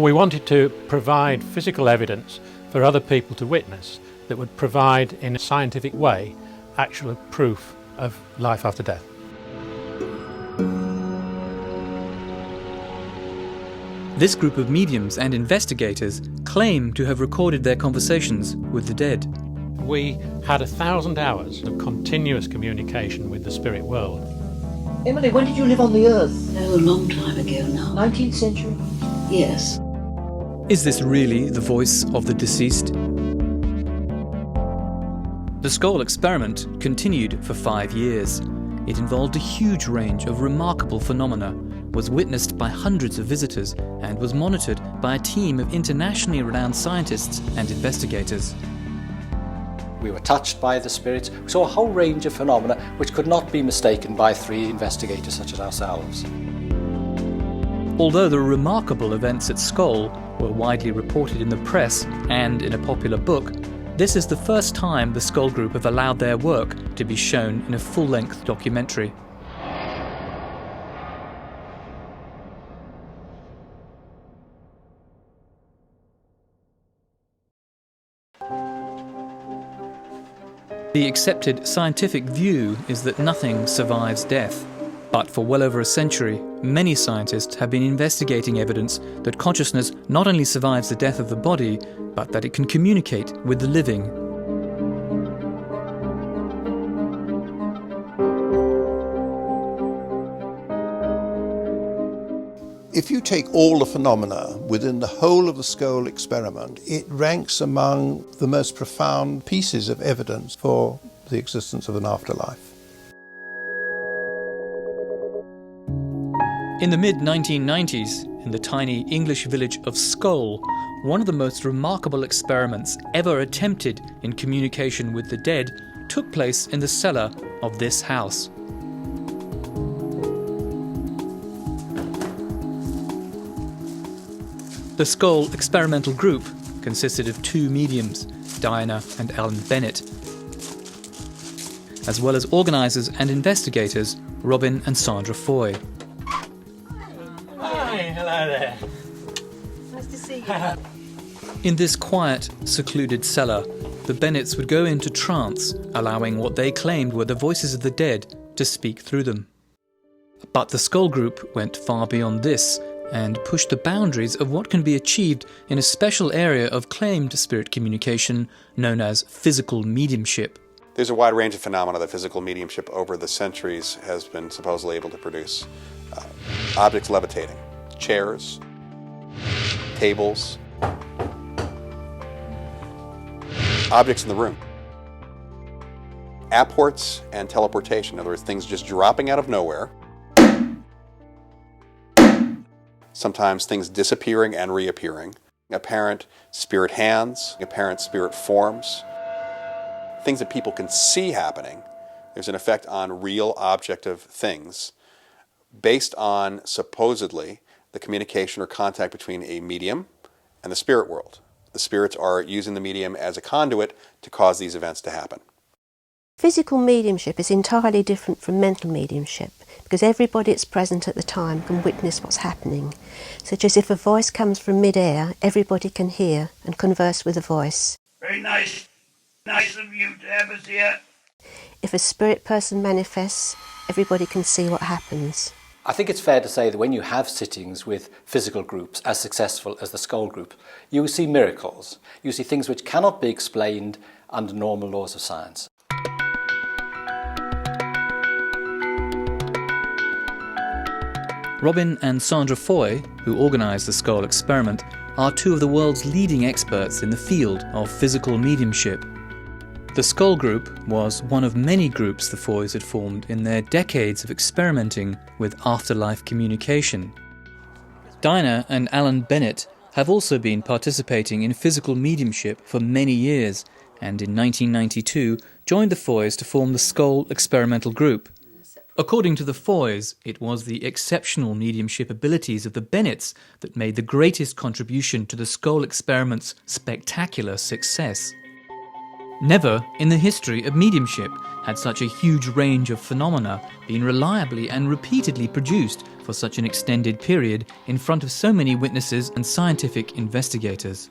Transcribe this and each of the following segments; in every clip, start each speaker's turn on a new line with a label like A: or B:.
A: We wanted to provide physical evidence for other people to witness that would provide, in a scientific way, actual proof of life after death.
B: This group of mediums and investigators claim to have recorded their conversations with the dead.
A: We had 1,000 hours of continuous communication with the spirit world.
C: Emily, when did you live on the Earth?
D: Oh, a long time ago now.
C: 19th century?
D: Yes.
B: Is this really the voice of the deceased? The Scole experiment continued for 5 years. It involved a huge range of remarkable phenomena, was witnessed by hundreds of visitors, and was monitored by a team of internationally renowned scientists and investigators.
E: We were touched by the spirits. We saw a whole range of phenomena which could not be mistaken by 3 investigators such as ourselves.
B: Although the remarkable events at Scole were widely reported in the press and in a popular book, this is the first time the Scole Group have allowed their work to be shown in a full-length documentary. The accepted scientific view is that nothing survives death. But for well over a century, many scientists have been investigating evidence that consciousness not only survives the death of the body, but that it can communicate with the living.
F: If you take all the phenomena within the whole of the Scole experiment, it ranks among the most profound pieces of evidence for the existence of an afterlife.
B: In the mid-1990s, in the tiny English village of Scole, one of the most remarkable experiments ever attempted in communication with the dead took place in the cellar of this house. The Scole experimental group consisted of 2 mediums, Diana and Alan Bennett, as well as organisers and investigators Robin and Sandra Foy.
A: Hi, hello there.
D: Nice to see you.
B: In this quiet, secluded cellar, the Bennetts would go into trance, allowing what they claimed were the voices of the dead to speak through them. But the Scole group went far beyond this and pushed the boundaries of what can be achieved in a special area of claimed spirit communication known as physical mediumship.
G: There's a wide range of phenomena that physical mediumship over the centuries has been supposedly able to produce. Objects levitating, chairs, tables, objects in the room, apports and teleportation, in other words, things just dropping out of nowhere, sometimes things disappearing and reappearing, apparent spirit hands, apparent spirit forms, things that people can see happening. There's an effect on real objective things based on, supposedly, the communication or contact between a medium and the spirit world. The spirits are using the medium as a conduit to cause these events to happen.
H: Physical mediumship is entirely different from mental mediumship because everybody that's present at the time can witness what's happening. Such as if a voice comes from mid-air, everybody can hear and converse with the voice.
I: Very nice of you to have us here.
H: If a spirit person manifests, everybody can see what happens.
E: I think it's fair to say that when you have sittings with physical groups as successful as the Scole group, you see miracles. You see things which cannot be explained under normal laws of science.
B: Robin and Sandra Foy, who organised the Scole experiment, are 2 of the world's leading experts in the field of physical mediumship. The Scole group was one of many groups the Foys had formed in their decades of experimenting with afterlife communication. Dinah and Alan Bennett have also been participating in physical mediumship for many years, and in 1992 joined the Foys to form the Scole experimental group. According to the Foys, it was the exceptional mediumship abilities of the Bennetts that made the greatest contribution to the Scole experiment's spectacular success. Never in the history of mediumship had such a huge range of phenomena been reliably and repeatedly produced for such an extended period in front of so many witnesses and scientific investigators.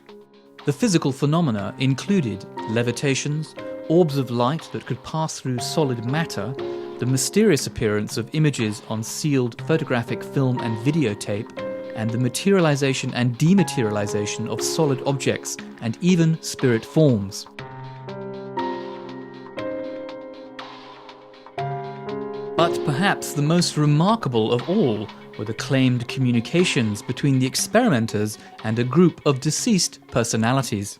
B: The physical phenomena included levitations, orbs of light that could pass through solid matter, the mysterious appearance of images on sealed photographic film and videotape, and the materialization and dematerialization of solid objects and even spirit forms. But perhaps the most remarkable of all were the claimed communications between the experimenters and a group of deceased personalities.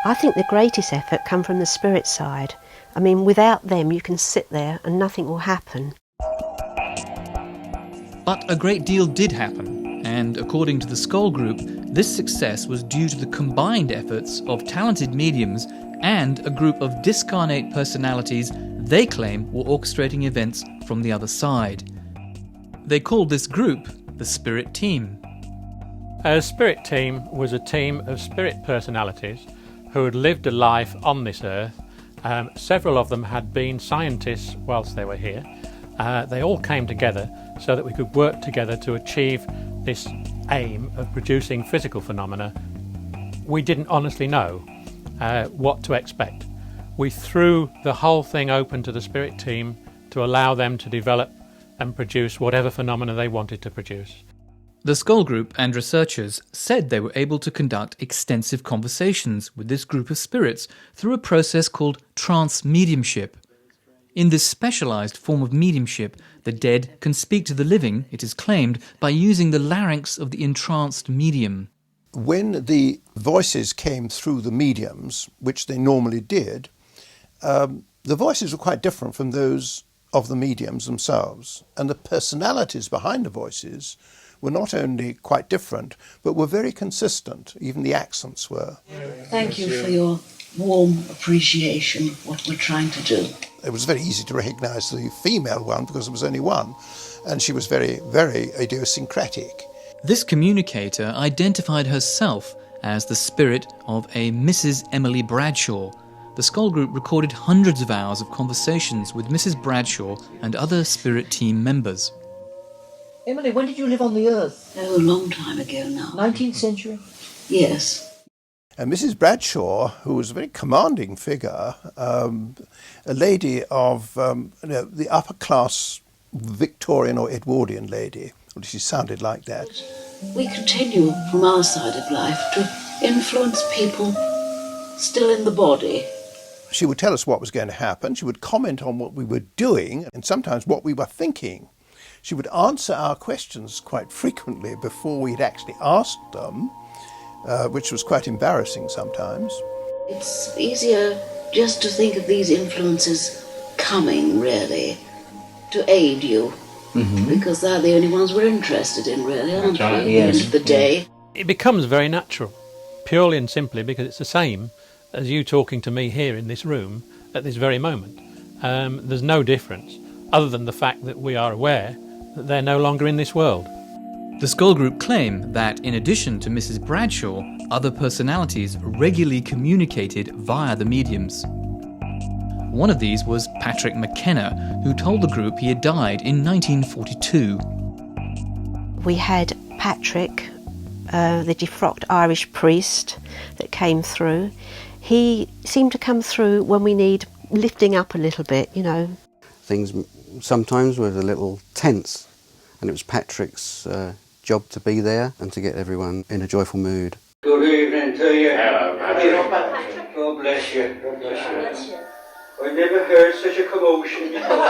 H: I think the greatest effort come from the spirit side. I mean, without them you can sit there and nothing will happen.
B: But a great deal did happen, and according to the Scole Group, this success was due to the combined efforts of talented mediums and a group of discarnate personalities they claim were orchestrating events from the other side. They called this group the Spirit Team.
A: A spirit team was a team of spirit personalities who had lived a life on this earth. Several of them had been scientists whilst they were here. They all came together so that we could work together to achieve this aim of producing physical phenomena. We didn't honestly know what to expect. We threw the whole thing open to the spirit team to allow them to develop and produce whatever phenomena they wanted to produce.
B: The Scole Group and researchers said they were able to conduct extensive conversations with this group of spirits through a process called trance mediumship. In this specialised form of mediumship, the dead can speak to the living, it is claimed, by using the larynx of the entranced medium.
F: When the voices came through the mediums, which they normally did, the voices were quite different from those of the mediums themselves. And the personalities behind the voices were not only quite different, but were very consistent. Even the accents were.
D: Thank you for your warm appreciation of what we're trying to do.
F: It was very easy to recognise the female one because there was only one, and she was very, very idiosyncratic.
B: This communicator identified herself as the spirit of a Mrs. Emily Bradshaw. The Scole Group recorded hundreds of hours of conversations with Mrs. Bradshaw and other spirit team members.
C: Emily, when did you live on the earth?
D: Oh, a long time ago now.
C: 19th century?
D: Yes.
F: And Mrs. Bradshaw, who was a very commanding figure, a lady of the upper class Victorian or Edwardian lady, or she sounded like that.
D: We continue from our side of life to influence people still in the body.
F: She would tell us what was going to happen. She would comment on what we were doing and sometimes what we were thinking. She would answer our questions quite frequently before we'd actually asked them, which was quite embarrassing sometimes.
D: It's easier just to think of these influences coming, really, to aid you, because they're the only ones we're interested in, really, aren't we, at the end of the day?
A: It becomes very natural, purely and simply because it's the same as you talking to me here in this room at this very moment. There's no difference, other than the fact that we are aware that they're no longer in this world.
B: The Scole Group claim that, in addition to Mrs. Bradshaw, other personalities regularly communicated via the mediums. One of these was Patrick McKenna, who told the group he had died in 1942.
H: We had Patrick, the defrocked Irish priest that came through. He seemed to come through when we need lifting up a little bit, you know.
J: Things sometimes were a little tense, and it was Patrick's job to be there and to get everyone in a joyful mood.
I: Good evening to you. Hello, Patrick. God bless you. God bless you. God bless you. I never heard such a commotion before.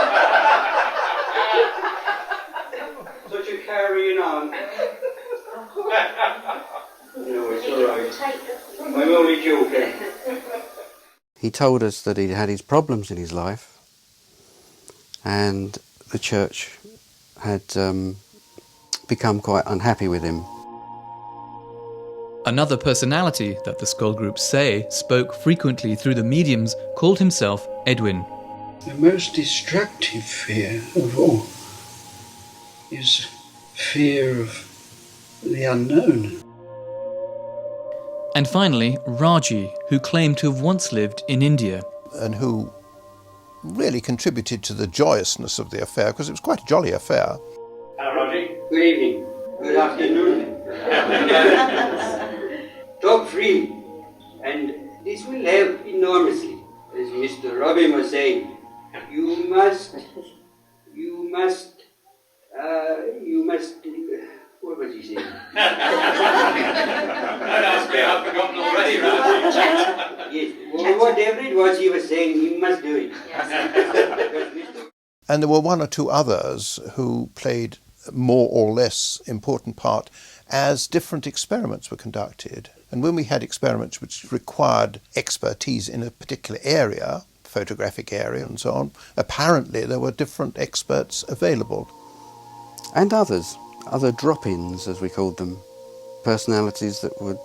I: Such a carrying on. No, it's all right. I'm only joking.
J: He told us that he'd had his problems in his life, and the church had become quite unhappy with him.
B: Another personality that the Scole Group say spoke frequently through the mediums called himself Edwin.
I: The most destructive fear of all is fear of the unknown.
B: And finally, Raji, who claimed to have once lived in India.
F: And who really contributed to the joyousness of the affair, because it was quite a jolly affair.
I: Hello, Roger. Good evening. Good afternoon. Talk free. And this will help enormously. As Mr. Robin was saying, you must, what was he saying?
A: Don't ask me, I've forgotten already, Roger.
I: Yes, well, whatever it was he was saying, you must do it. Yes.
F: And there were one or two others who played more or less important part as different experiments were conducted. And when we had experiments which required expertise in a particular area, photographic area and so on, apparently there were different experts available.
J: And others, other drop-ins as we called them, personalities that would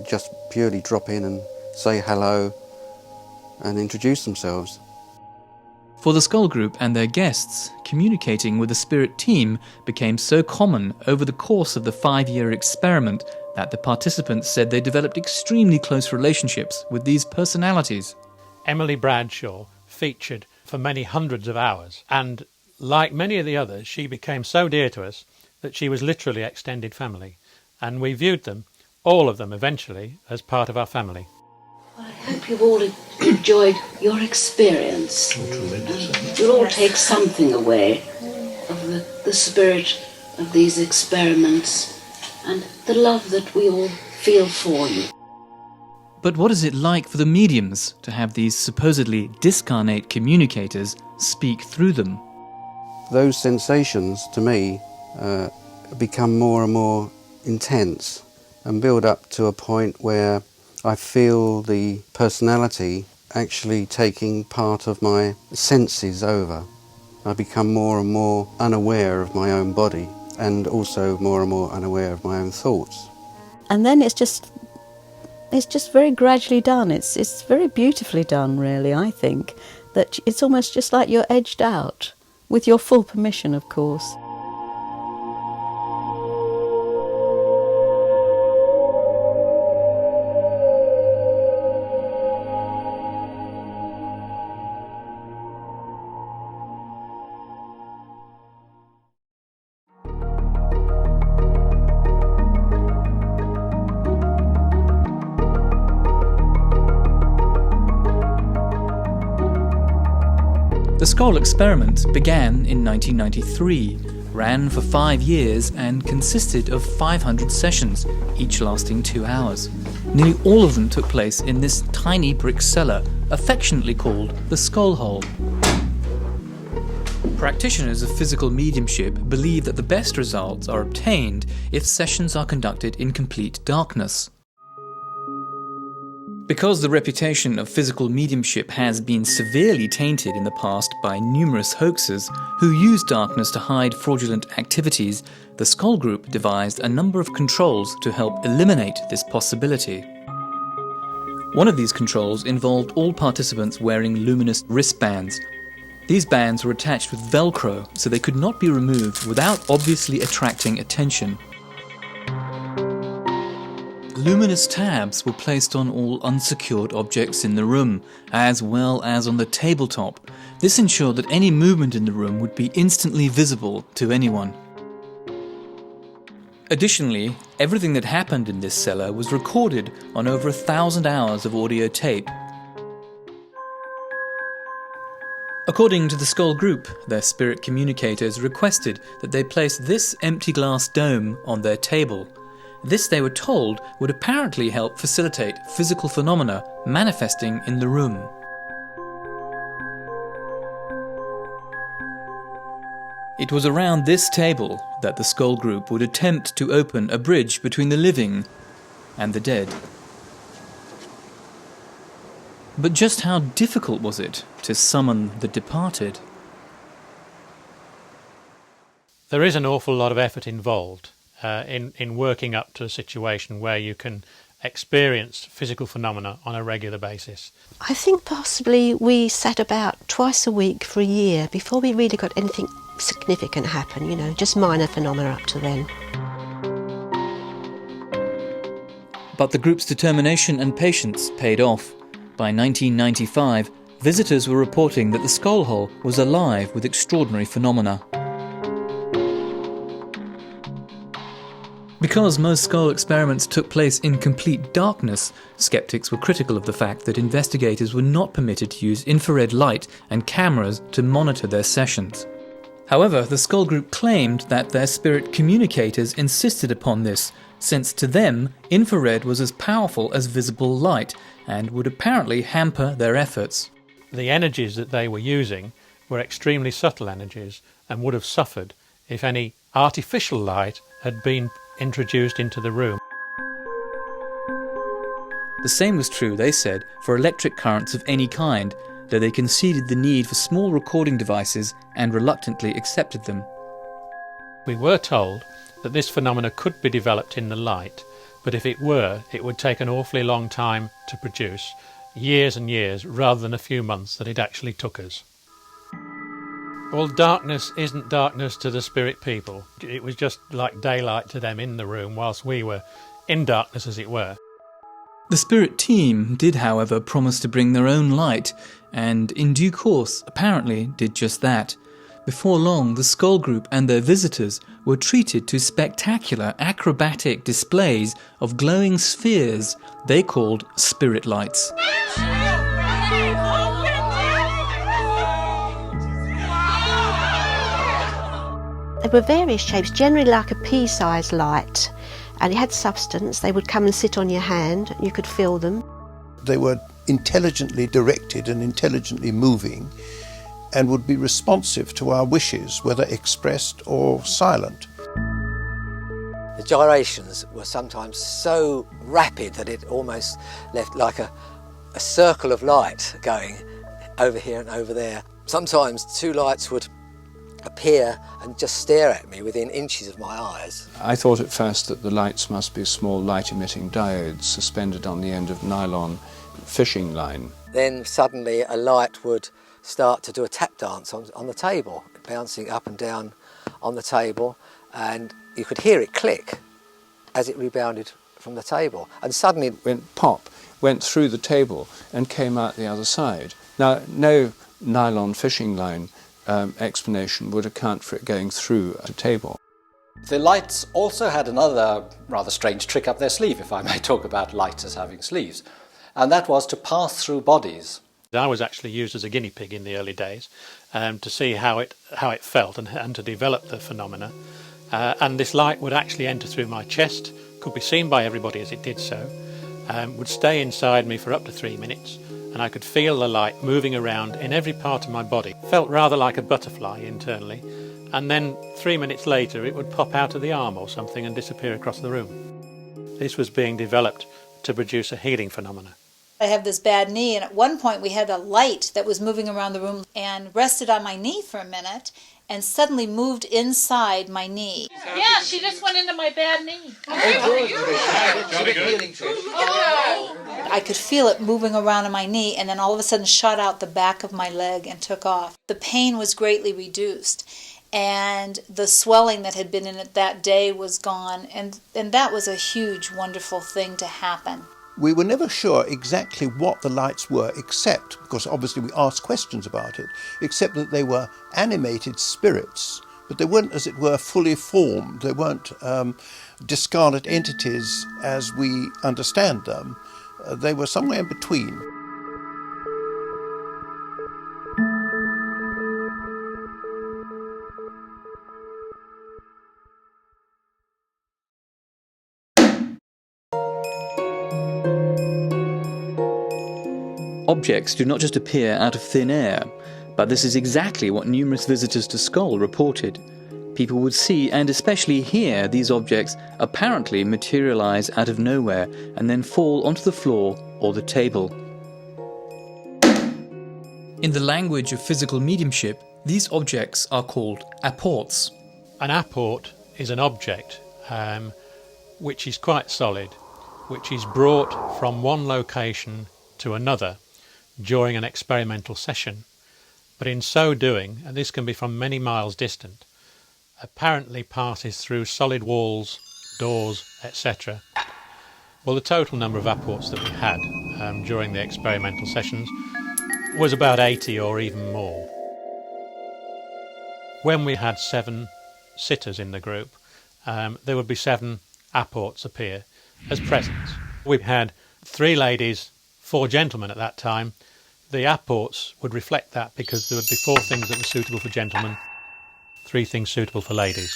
J: just purely drop in and say hello and introduce themselves.
B: For the Scole group and their guests, communicating with the spirit team became so common over the course of the 5-year experiment that the participants said they developed extremely close relationships with these personalities.
A: Emily Bradshaw featured for many hundreds of hours, and like many of the others, she became so dear to us that she was literally extended family, and we viewed them, all of them eventually, as part of our family.
D: Well, I hope you've all enjoyed your experience. You'll all take something away of the spirit of these experiments and the love that we all feel for you.
B: But what is it like for the mediums to have these supposedly discarnate communicators speak through them?
J: Those sensations, to me, become more and more intense and build up to a point where I feel the personality actually taking part of my senses over. I become more and more unaware of my own body and also more and more unaware of my own thoughts.
K: And then it's just very gradually done. It's very beautifully done, really, I think. That it's almost just like you're edged out, with your full permission, of course.
B: The Scole experiment began in 1993, ran for 5 years and consisted of 500 sessions, each lasting 2 hours. Nearly all of them took place in this tiny brick cellar, affectionately called the Scole hole. Practitioners of physical mediumship believe that the best results are obtained if sessions are conducted in complete darkness. Because the reputation of physical mediumship has been severely tainted in the past by numerous hoaxers who use darkness to hide fraudulent activities, the Scole group devised a number of controls to help eliminate this possibility. One of these controls involved all participants wearing luminous wristbands. These bands were attached with Velcro so they could not be removed without obviously attracting attention. Luminous tabs were placed on all unsecured objects in the room, as well as on the tabletop. This ensured that any movement in the room would be instantly visible to anyone. Additionally, everything that happened in this cellar was recorded on over 1,000 hours of audio tape. According to the Scole group, their spirit communicators requested that they place this empty glass dome on their table. This, they were told, would apparently help facilitate physical phenomena manifesting in the room. It was around this table that the Scole group would attempt to open a bridge between the living and the dead. But just how difficult was it to summon the departed?
A: There is an awful lot of effort involved in working up to a situation where you can experience physical phenomena on a regular basis?
H: I think possibly we sat about twice a week for a year before we really got anything significant happen, just minor phenomena up to then.
B: But the group's determination and patience paid off. By 1995, visitors were reporting that the Scole hole was alive with extraordinary phenomena. Because most Scole experiments took place in complete darkness, skeptics were critical of the fact that investigators were not permitted to use infrared light and cameras to monitor their sessions. However, the Scole group claimed that their spirit communicators insisted upon this, since to them, infrared was as powerful as visible light and would apparently hamper their efforts.
A: The energies that they were using were extremely subtle energies and would have suffered if any artificial light had been introduced into the room.
B: The same was true, they said, for electric currents of any kind, though they conceded the need for small recording devices and reluctantly accepted them.
A: We were told that this phenomena could be developed in the light, but if it were, it would take an awfully long time to produce, years and years, rather than a few months that it actually took us. Well, darkness isn't darkness to the spirit people. It was just like daylight to them in the room, whilst we were in darkness, as it were.
B: The spirit team did, however, promise to bring their own light, and in due course apparently did just that. Before long, the Scole group and their visitors were treated to spectacular acrobatic displays of glowing spheres they called spirit lights.
H: There were various shapes, generally like a pea-sized light, and it had substance. They would come and sit on your hand, and you could feel them.
F: They were intelligently directed and intelligently moving, and would be responsive to our wishes, whether expressed or silent.
L: The gyrations were sometimes so rapid that it almost left like a circle of light going over here and over there. Sometimes two lights would appear and just stare at me within inches of my eyes.
M: I thought at first that the lights must be small light-emitting diodes suspended on the end of nylon fishing line.
L: Then suddenly a light would start to do a tap dance on the table, bouncing up and down on the table, and you could hear it click as it rebounded from the table. And suddenly it
M: went pop, went through the table and came out the other side. Now, no nylon fishing line explanation would account for it going through a table.
E: The lights also had another rather strange trick up their sleeve, if I may talk about lights as having sleeves, and that was to pass through bodies.
A: I was actually used as a guinea pig in the early days to see how it felt and to develop the phenomena. And this light would actually enter through my chest, could be seen by everybody as it did so, would stay inside me for up to 3 minutes, and I could feel the light moving around in every part of my body. Felt rather like a butterfly internally, and then 3 minutes later it would pop out of the arm or something and disappear across the room. This was being developed to produce a healing phenomena.
N: I have this bad knee, and at one point we had a light that was moving around the room and rested on my knee for a minute and suddenly moved inside my knee.
O: Yeah, she just went into my bad knee.
N: I could feel it moving around on my knee and then all of a sudden shot out the back of my leg and took off. The pain was greatly reduced, and the swelling that had been in it that day was gone, and that was a huge, wonderful thing to happen.
F: We were never sure exactly what the lights were, except, because obviously we asked questions about it, except that they were animated spirits, but they weren't, as it were, fully formed. They weren't discarnate entities as we understand them. They were somewhere in between.
B: Objects do not just appear out of thin air, but this is exactly what numerous visitors to Scole reported. People would see and especially hear these objects apparently materialize out of nowhere and then fall onto the floor or the table. In the language of physical mediumship, these objects are called apports.
A: An apport is an object which is quite solid, which is brought from one location to another during an experimental session, but in so doing, and this can be from many miles distant, apparently passes through solid walls, doors, etc. Well, the total number of apports that we had during the experimental sessions was about 80 or even more. When we had 7 sitters in the group, there would be 7 apports appear as presents. We had 3 ladies, 4 gentlemen at that time. The apports would reflect that because there would be 4 things that were suitable for gentlemen, 3 things suitable for ladies.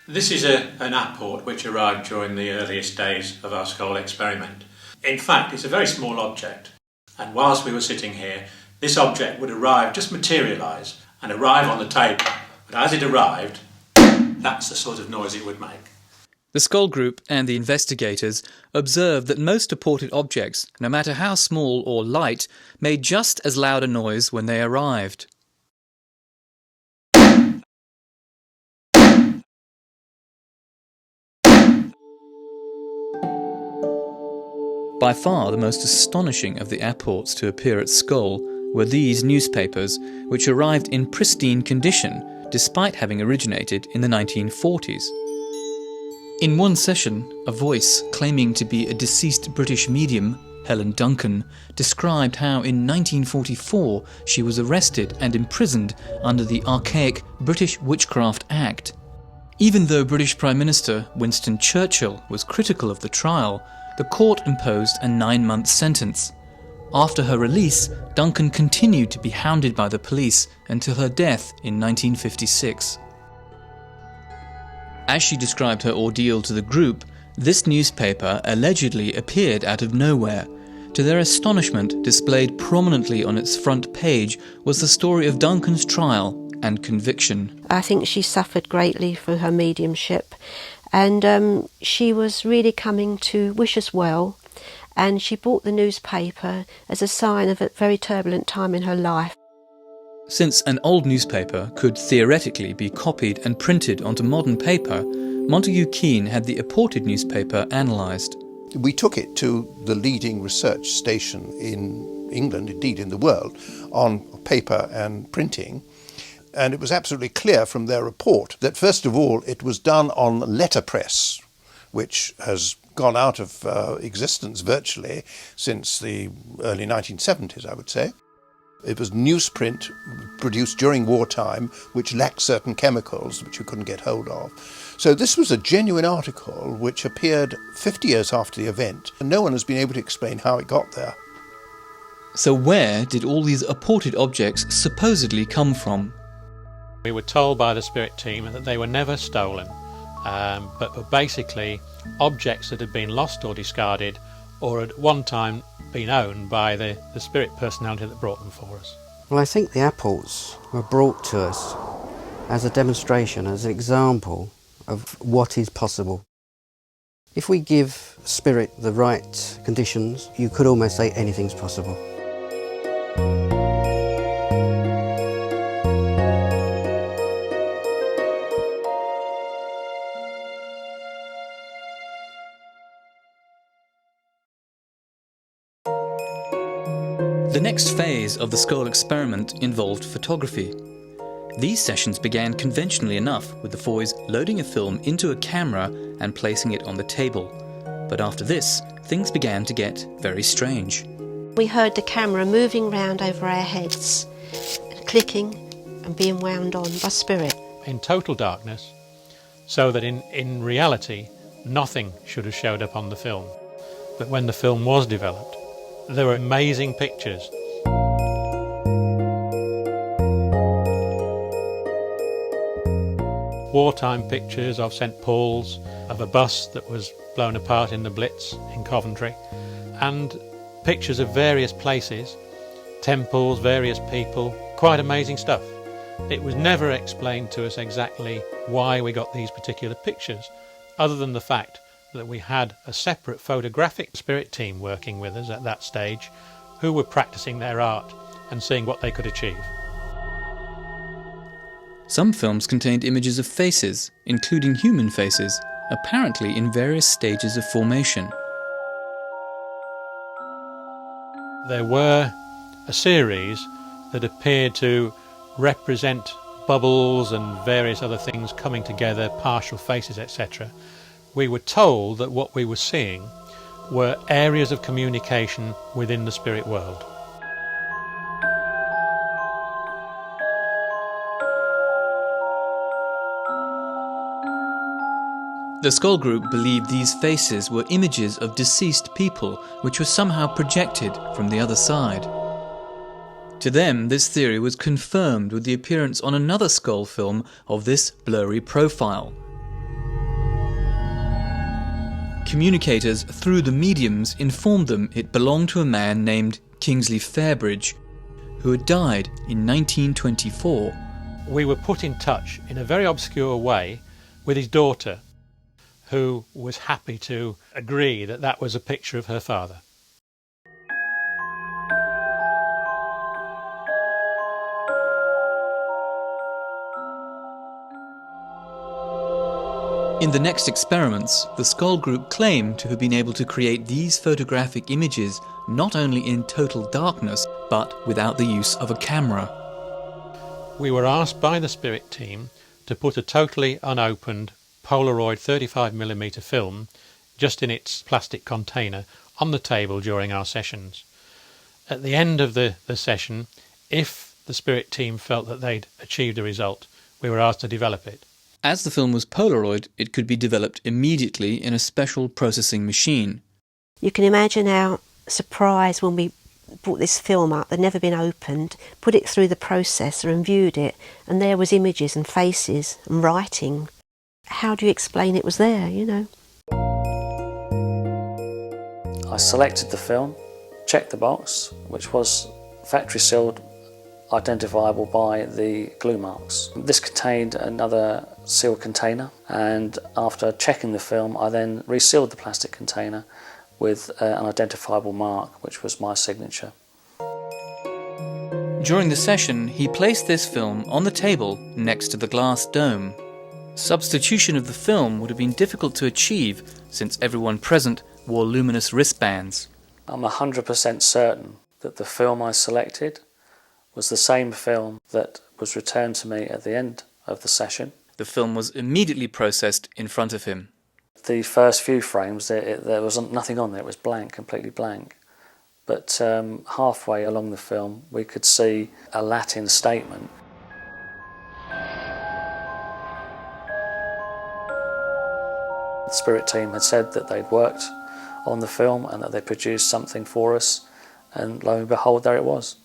A: This is an apport which arrived during the earliest days of our Scole experiment. In fact, it's a very small object, and whilst we were sitting here, this object would arrive, just materialise, and arrive on the table. But as it arrived, that's the sort of noise it would make.
B: The Scole group and the investigators observed that most apported objects, no matter how small or light, made just as loud a noise when they arrived. By far the most astonishing of the apports to appear at Scole were these newspapers, which arrived in pristine condition despite having originated in the 1940s. In one session, a voice claiming to be a deceased British medium, Helen Duncan, described how in 1944 she was arrested and imprisoned under the archaic British Witchcraft Act. Even though British Prime Minister Winston Churchill was critical of the trial, the court imposed a 9-month sentence. After her release, Duncan continued to be hounded by the police until her death in 1956. As she described her ordeal to the group, this newspaper allegedly appeared out of nowhere. To their astonishment, displayed prominently on its front page was the story of Duncan's trial and conviction.
H: I think she suffered greatly through her mediumship, and she was really coming to wish us well, and she bought the newspaper as a sign of a very turbulent time in her life.
B: Since an old newspaper could theoretically be copied and printed onto modern paper, Montague Keen had the apported newspaper analysed.
F: We took it to the leading research station in England, indeed in the world, on paper and printing. And it was absolutely clear from their report that, first of all, it was done on letterpress, which has gone out of existence virtually since the early 1970s, I would say. It was newsprint produced during wartime, which lacked certain chemicals which you couldn't get hold of. So this was a genuine article which appeared 50 years after the event, and no one has been able to explain how it got there.
B: So where did all these apported objects supposedly come from?
A: We were told by the spirit team that they were never stolen, but were basically objects that had been lost or discarded, or at one time been owned by the spirit personality that brought them for us.
J: Well, I think the apports were brought to us as a demonstration, as an example of what is possible. If we give spirit the right conditions, you could almost say anything's possible.
B: The next phase of the Scole experiment involved photography. These sessions began conventionally enough, with the Foys loading a film into a camera and placing it on the table. But after this, things began to get very strange.
H: We heard the camera moving round over our heads, clicking and being wound on by spirit.
A: In total darkness, so that in reality, nothing should have showed up on the film. But when the film was developed, there were amazing pictures. Wartime pictures of St Paul's, of a bus that was blown apart in the Blitz in Coventry, and pictures of various places, temples, various people, quite amazing stuff. It was never explained to us exactly why we got these particular pictures, other than the fact that we had a separate photographic spirit team working with us at that stage, who were practicing their art and seeing what they could achieve.
B: Some films contained images of faces, including human faces, apparently in various stages of formation.
A: There were a series that appeared to represent bubbles and various other things coming together, partial faces, etc. We were told that what we were seeing were areas of communication within the spirit world.
B: The Scole group believed these faces were images of deceased people which were somehow projected from the other side. To them, this theory was confirmed with the appearance on another Scole film of this blurry profile. Communicators through the mediums informed them it belonged to a man named Kingsley Fairbridge, who had died in 1924.
A: We were put in touch in a very obscure way with his daughter, who was happy to agree that that was a picture of her father.
B: In the next experiments, the Scole group claimed to have been able to create these photographic images not only in total darkness, but without the use of a camera.
A: We were asked by the spirit team to put a totally unopened Polaroid 35mm film just in its plastic container on the table during our sessions. At the end of the session, if the spirit team felt that they'd achieved a result, we were asked to develop it.
B: As the film was Polaroid, it could be developed immediately in a special processing machine.
H: You can imagine our surprise when we brought this film up, they'd never been opened, put it through the processor and viewed it, and there was images and faces and writing. How do you explain it was there, you know?
P: I selected the film, checked the box, which was factory sealed, identifiable by the glue marks. This contained another sealed container, and after checking the film I then resealed the plastic container with an identifiable mark, which was my signature.
B: During the session, he placed this film on the table next to the glass dome. Substitution of the film would have been difficult to achieve since everyone present wore luminous wristbands.
P: I'm 100% certain that the film I selected was the same film that was returned to me at the end of the session.
B: The film was immediately processed in front of him.
P: The first few frames, there was nothing on there, it was blank, completely blank. But halfway along the film we could see a Latin statement. The spirit team had said that they'd worked on the film and that they produced something for us, and lo and behold, there it was.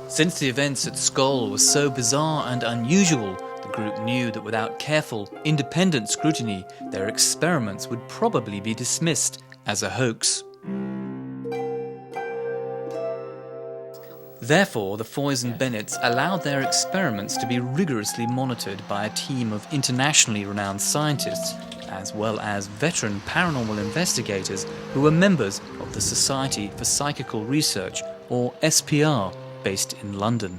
B: Since the events at Scole were so bizarre and unusual, the group knew that without careful, independent scrutiny, their experiments would probably be dismissed as a hoax. Therefore, the Foys and Bennetts allowed their experiments to be rigorously monitored by a team of internationally renowned scientists, as well as veteran paranormal investigators who were members of the Society for Psychical Research, or SPR, based in London.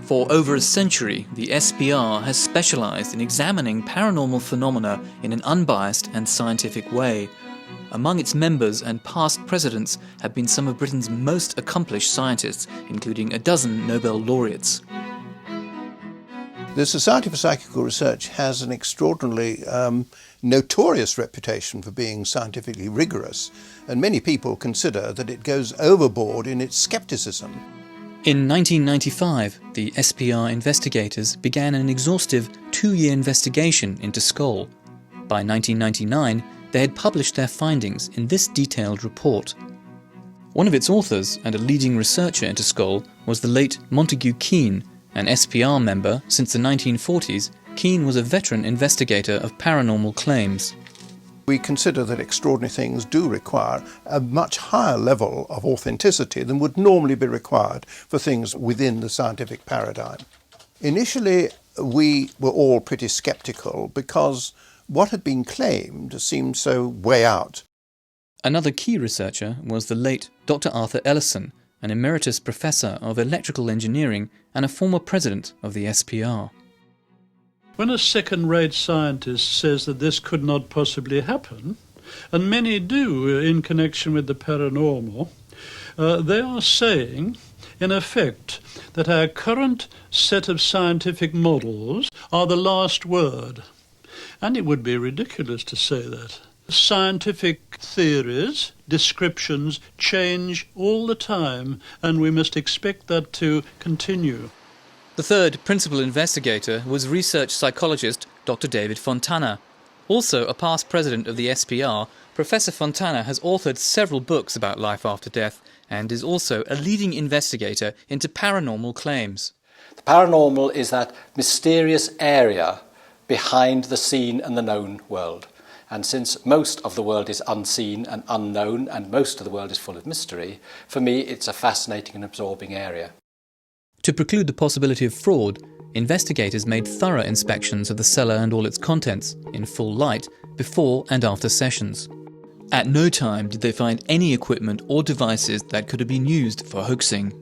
B: For over a century, the SPR has specialised in examining paranormal phenomena in an unbiased and scientific way. Among its members and past presidents have been some of Britain's most accomplished scientists, including a dozen Nobel laureates.
F: The Society for Psychical Research has an extraordinarily notorious reputation for being scientifically rigorous, and many people consider that it goes overboard in its scepticism.
B: In 1995, the SPR investigators began an exhaustive 2-year investigation into Scole. By 1999, they had published their findings in this detailed report. One of its authors and a leading researcher into Scole was the late Montague Keane, an SPR member since the 1940s. Keane was a veteran investigator of paranormal claims.
F: We consider that extraordinary things do require a much higher level of authenticity than would normally be required for things within the scientific paradigm. Initially, we were all pretty sceptical because what had been claimed seemed so way out.
B: Another key researcher was the late Dr. Arthur Ellison, an emeritus professor of electrical engineering and a former president of the SPR.
Q: When a second-rate scientist says that this could not possibly happen, and many do in connection with the paranormal, they are saying, in effect, that our current set of scientific models are the last word. And it would be ridiculous to say that. Scientific theories, descriptions, change all the time, and we must expect that to continue.
B: The third principal investigator was research psychologist Dr. David Fontana. Also a past president of the SPR, Professor Fontana has authored several books about life after death and is also a leading investigator into paranormal claims.
E: The paranormal is that mysterious area behind the seen and the known world. And since most of the world is unseen and unknown and most of the world is full of mystery, for me it's a fascinating and absorbing area.
B: To preclude the possibility of fraud, investigators made thorough inspections of the cellar and all its contents, in full light, before and after sessions. At no time did they find any equipment or devices that could have been used for hoaxing.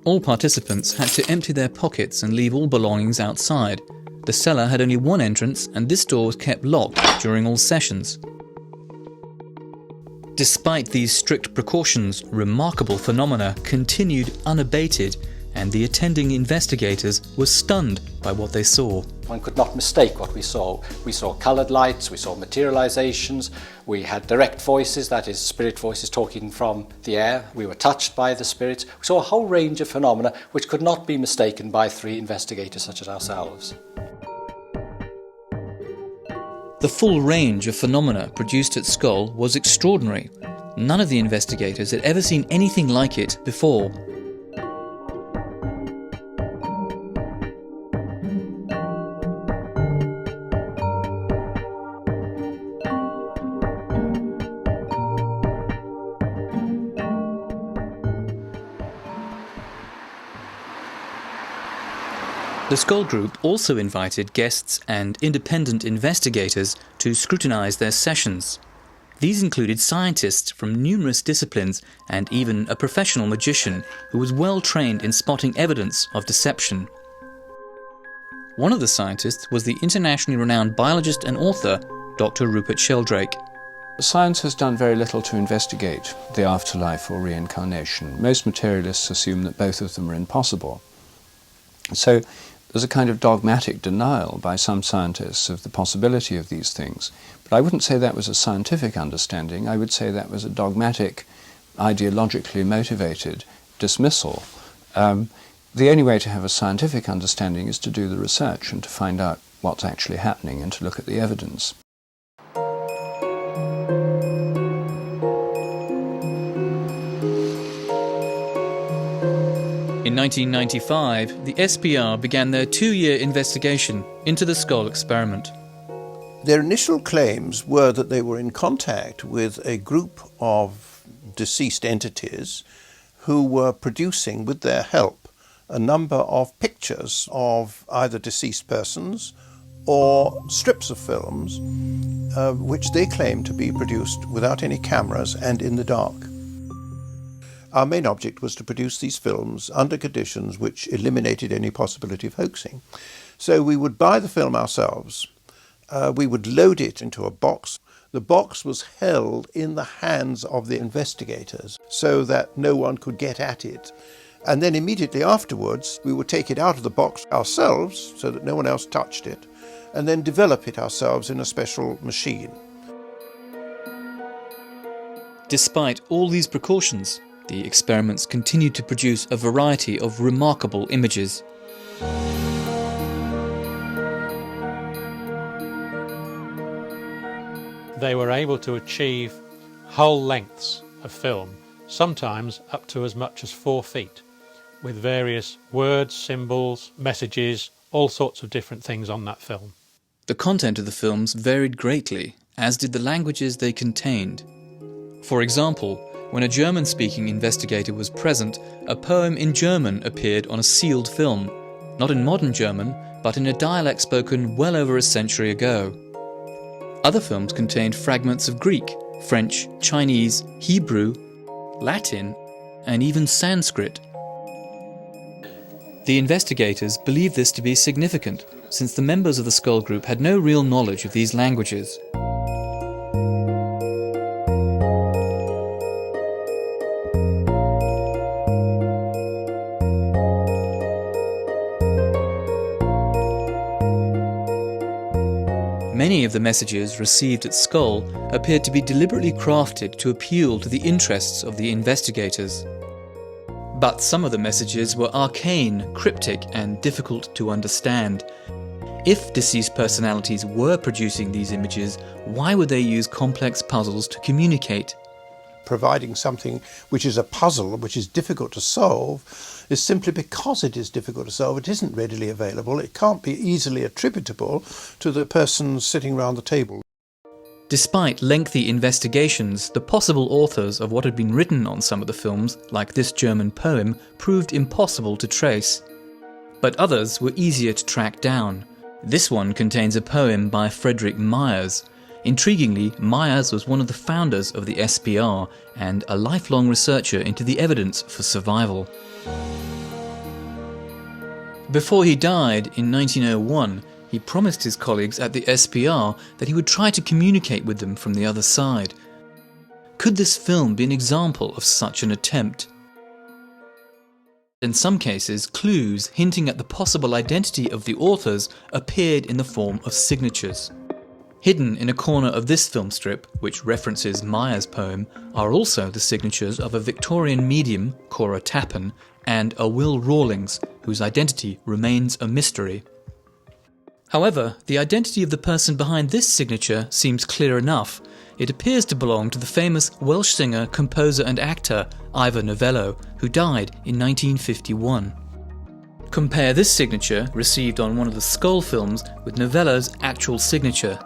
B: All participants had to empty their pockets and leave all belongings outside. The cellar had only one entrance and this door was kept locked during all sessions. Despite these strict precautions, remarkable phenomena continued unabated, and the attending investigators were stunned by what they saw.
E: One could not mistake what we saw. We saw coloured lights, we saw materializations, we had direct voices, that is, spirit voices talking from the air. We were touched by the spirits. We saw a whole range of phenomena which could not be mistaken by three investigators such as ourselves.
B: The full range of phenomena produced at Scole was extraordinary. None of the investigators had ever seen anything like it before. The Scole Group also invited guests and independent investigators to scrutinise their sessions. These included scientists from numerous disciplines and even a professional magician who was well trained in spotting evidence of deception. One of the scientists was the internationally renowned biologist and author, Dr. Rupert Sheldrake.
M: Science has done very little to investigate the afterlife or reincarnation. Most materialists assume that both of them are impossible. So there's a kind of dogmatic denial by some scientists of the possibility of these things. But I wouldn't say that was a scientific understanding. I would say that was a dogmatic, ideologically motivated dismissal. The only way to have a scientific understanding is to do the research and to find out what's actually happening and to look at the evidence.
B: In 1995, the SPR began their 2-year investigation into the Scole experiment.
F: Their initial claims were that they were in contact with a group of deceased entities who were producing, with their help, a number of pictures of either deceased persons or strips of films, which they claimed to be produced without any cameras and in the dark. Our main object was to produce these films under conditions which eliminated any possibility of hoaxing. So we would buy the film ourselves, we would load it into a box. The box was held in the hands of the investigators so that no one could get at it. And then immediately afterwards, we would take it out of the box ourselves so that no one else touched it, and then develop it ourselves in a special machine.
B: Despite all these precautions, the experiments continued to produce a variety of remarkable images.
A: They were able to achieve whole lengths of film, sometimes up to as much as 4 feet, with various words, symbols, messages, all sorts of different things on that film.
B: The content of the films varied greatly, as did the languages they contained. For example, when a German-speaking investigator was present, a poem in German appeared on a sealed film, not in modern German, but in a dialect spoken well over a century ago. Other films contained fragments of Greek, French, Chinese, Hebrew, Latin, and even Sanskrit. The investigators believed this to be significant, since the members of the Scole group had no real knowledge of these languages. Many of the messages received at Scole appeared to be deliberately crafted to appeal to the interests of the investigators. But some of the messages were arcane, cryptic, and difficult to understand. If deceased personalities were producing these images, why would they use complex puzzles to communicate?
F: Providing something which is a puzzle, which is difficult to solve, is simply because it is difficult to solve. It isn't readily available. It can't be easily attributable to the person sitting round the table.
B: Despite lengthy investigations, the possible authors of what had been written on some of the films, like this German poem, proved impossible to trace. But others were easier to track down. This one contains a poem by Frederick Myers. Intriguingly, Myers was one of the founders of the SPR and a lifelong researcher into the evidence for survival. Before he died in 1901, he promised his colleagues at the SPR that he would try to communicate with them from the other side. Could this film be an example of such an attempt? In some cases, clues hinting at the possible identity of the authors appeared in the form of signatures. Hidden in a corner of this film strip, which references Myers' poem, are also the signatures of a Victorian medium, Cora Tappan, and a Will Rawlings, whose identity remains a mystery. However, the identity of the person behind this signature seems clear enough. It appears to belong to the famous Welsh singer, composer and actor Ivor Novello, who died in 1951. Compare this signature, received on one of the Scole films, with Novello's actual signature.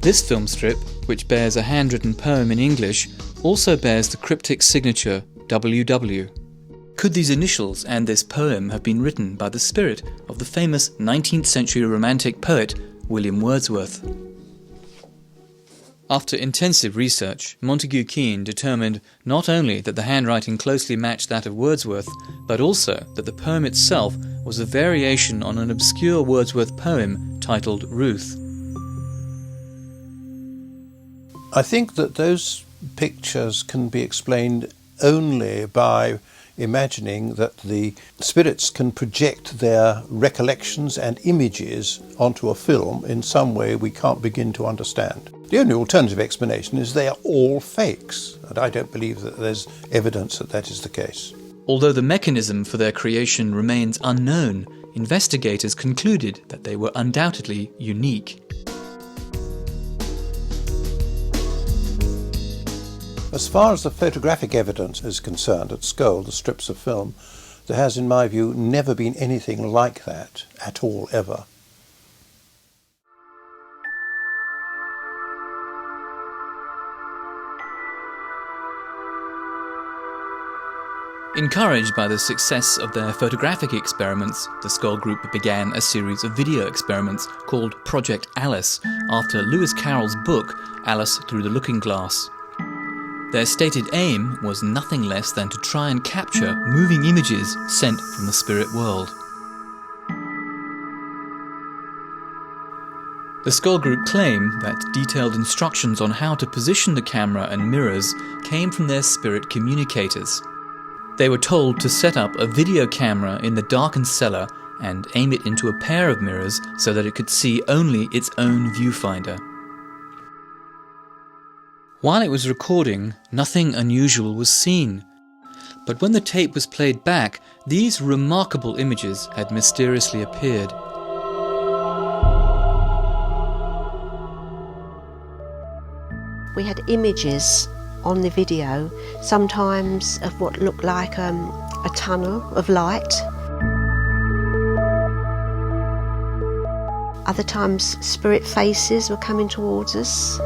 B: This film strip, which bears a handwritten poem in English, also bears the cryptic signature WW. Could these initials and this poem have been written by the spirit of the famous 19th century Romantic poet William Wordsworth? After intensive research, Montague Keen determined not only that the handwriting closely matched that of Wordsworth, but also that the poem itself was a variation on an obscure Wordsworth poem titled Ruth.
F: I think that those pictures can be explained only by imagining that the spirits can project their recollections and images onto a film in some way we can't begin to understand. The only alternative explanation is they are all fakes, and I don't believe that there's evidence that that is the case.
B: Although the mechanism for their creation remains unknown, investigators concluded that they were undoubtedly unique.
F: As far as the photographic evidence is concerned at Scole, the strips of film, there has, in my view, never been anything like that at all, ever.
B: Encouraged by the success of their photographic experiments, the Scole group began a series of video experiments called Project Alice, after Lewis Carroll's book, Alice Through the Looking Glass. Their stated aim was nothing less than to try and capture moving images sent from the spirit world. The Scole group claim that detailed instructions on how to position the camera and mirrors came from their spirit communicators. They were told to set up a video camera in the darkened cellar and aim it into a pair of mirrors so that it could see only its own viewfinder. While it was recording, nothing unusual was seen. But when the tape was played back, these remarkable images had mysteriously appeared.
H: We had images on the video, sometimes of what looked like a tunnel of light. Other times spirit faces were coming towards us.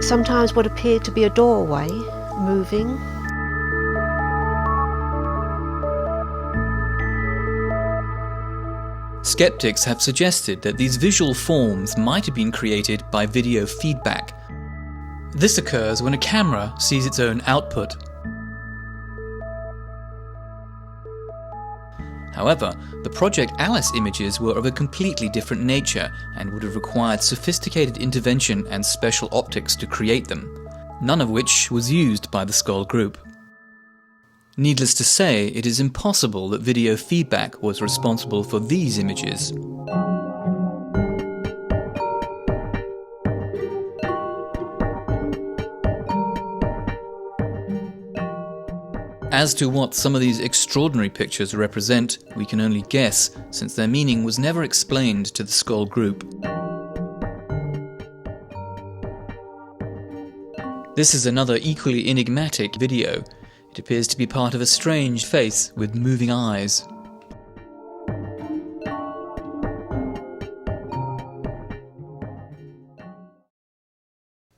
H: Sometimes what appeared to be a doorway moving.
B: Skeptics have suggested that these visual forms might have been created by video feedback. This occurs when a camera sees its own output. However, the Project Alice images were of a completely different nature and would have required sophisticated intervention and special optics to create them, none of which was used by the Scole group. Needless to say, it is impossible that video feedback was responsible for these images. As to what some of these extraordinary pictures represent, we can only guess, since their meaning was never explained to the Scole group. This is another equally enigmatic video. It appears to be part of a strange face with moving eyes.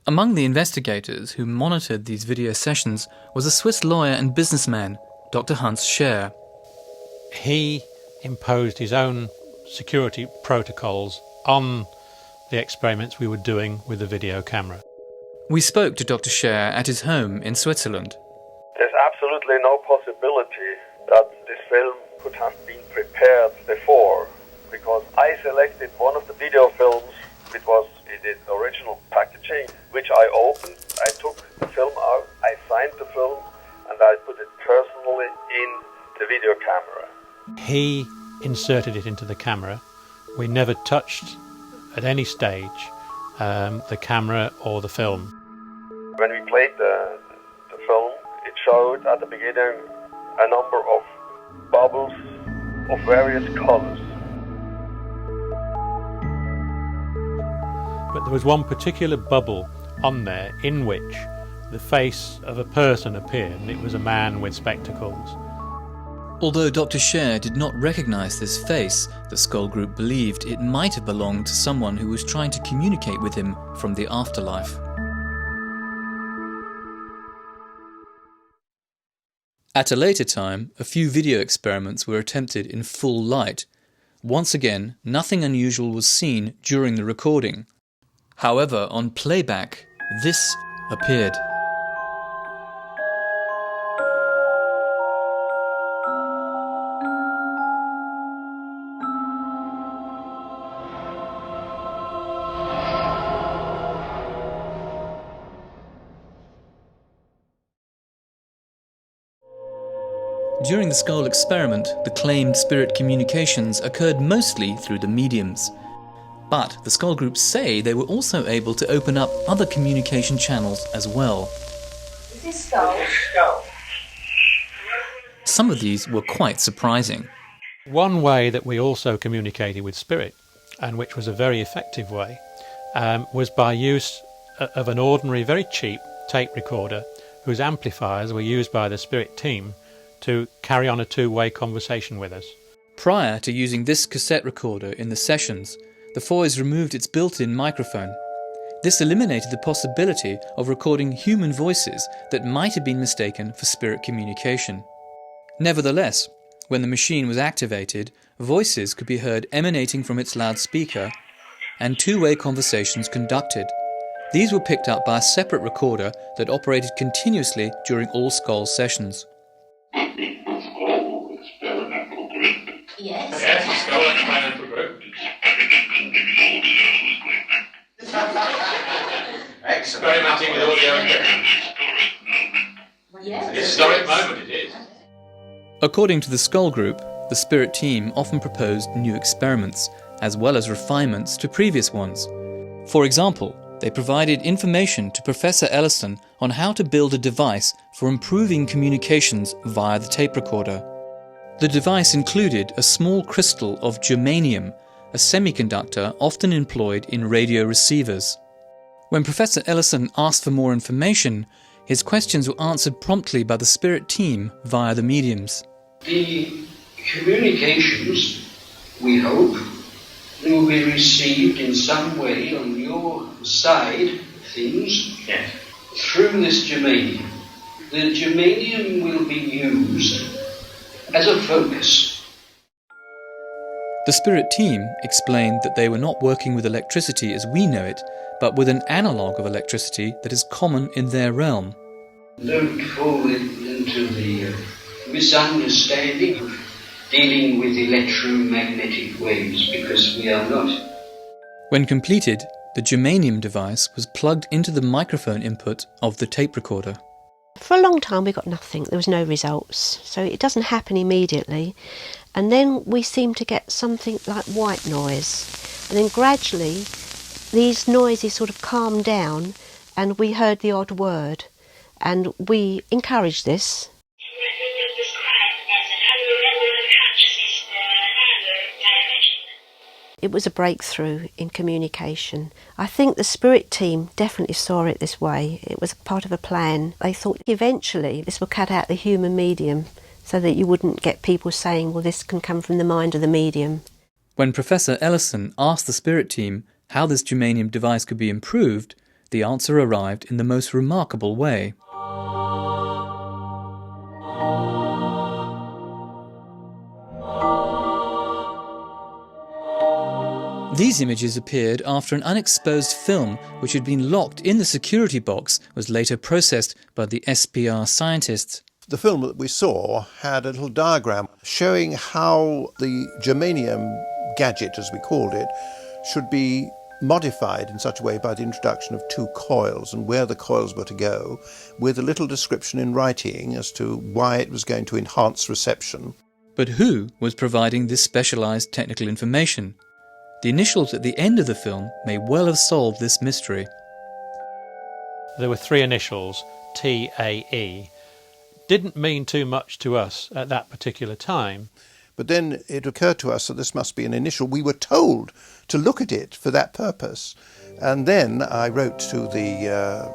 B: Among the investigators who monitored these video sessions was a Swiss lawyer and businessman, Dr. Hans Scher.
A: He imposed his own security protocols on the experiments we were doing with the video camera.
B: We spoke to Dr. Scher at his home in Switzerland.
R: There's absolutely no possibility that this film could have been prepared before, because I selected one of the video films which was in its original packaging, which I opened. I took the film out, I signed the film, and I put it personally in the video camera.
A: He inserted it into the camera. We never touched at any stage the camera or the film.
R: When we played the film, it showed at the beginning a number of bubbles of various colors.
A: But there was one particular bubble on there in which the face of a person appeared, and it was a man with spectacles.
B: Although Dr. Scher did not recognize this face, the Scole group believed it might have belonged to someone who was trying to communicate with him from the afterlife. At a later time, a few video experiments were attempted in full light. Once again, nothing unusual was seen during the recording. However, on playback, this appeared. During the Scole experiment, the claimed spirit communications occurred mostly through the mediums. But the Scole group say they were also able to open up other communication channels as well.
C: Is this Scole?
B: Some of these were quite surprising.
A: One way that we also communicated with spirit, and which was a very effective way, was by use of an ordinary, very cheap tape recorder whose amplifiers were used by the spirit team to carry on a two-way conversation with us.
B: Prior to using this cassette recorder in the sessions, the Foys removed its built-in microphone. This eliminated the possibility of recording human voices that might have been mistaken for spirit communication. Nevertheless, when the machine was activated, voices could be heard emanating from its loudspeaker and two-way conversations conducted. These were picked up by a separate recorder that operated continuously during all Scole sessions.
C: Yes.
S: Yes, Scole experimental group. Experimenting with audio and
C: Yes.
S: historic moment it is.
B: According to the Scole group, the spirit team often proposed new experiments, as well as refinements to previous ones. For example, they provided information to Professor Ellison on how to build a device for improving communications via the tape recorder. The device included a small crystal of germanium, a semiconductor often employed in radio receivers. When Professor Ellison asked for more information, his questions were answered promptly by the spirit team via the mediums.
T: The communications, we hope, will be received in some way on your side of things through this germanium. the germanium will be used as a focus.
B: The Spirit team explained that they were not working with electricity as we know it, but with an analogue of electricity that is common in their realm.
T: Don't fall into the misunderstanding of dealing with electromagnetic waves, because we are not.
B: When completed, the germanium device was plugged into the microphone input of the tape recorder.
H: For a long time we got nothing, there was no results, so it doesn't happen immediately. And then we seemed to get something like white noise. And then gradually these noises sort of calmed down and we heard the odd word. And we encouraged this. It was a breakthrough in communication. I think the Spirit team definitely saw it this way. It was part of a plan. They thought eventually this would cut out the human medium so that you wouldn't get people saying, well, this can come from the mind of the medium.
B: When Professor Ellison asked the Spirit team how this germanium device could be improved, the answer arrived in the most remarkable way. These images appeared after an unexposed film which had been locked in the security box was later processed by the SPR scientists.
F: The film that we saw had a little diagram showing how the germanium gadget, as we called it, should be modified in such a way by the introduction of two coils and where the coils were to go, with a little description in writing as to why it was going to enhance reception.
B: But who was providing this specialised technical information? The initials at the end of the film may well have solved this mystery.
A: There were three initials, TAE. Didn't mean too much to us at that particular time.
F: But then it occurred to us that this must be an initial. We were told to look at it for that purpose. And then I wrote to the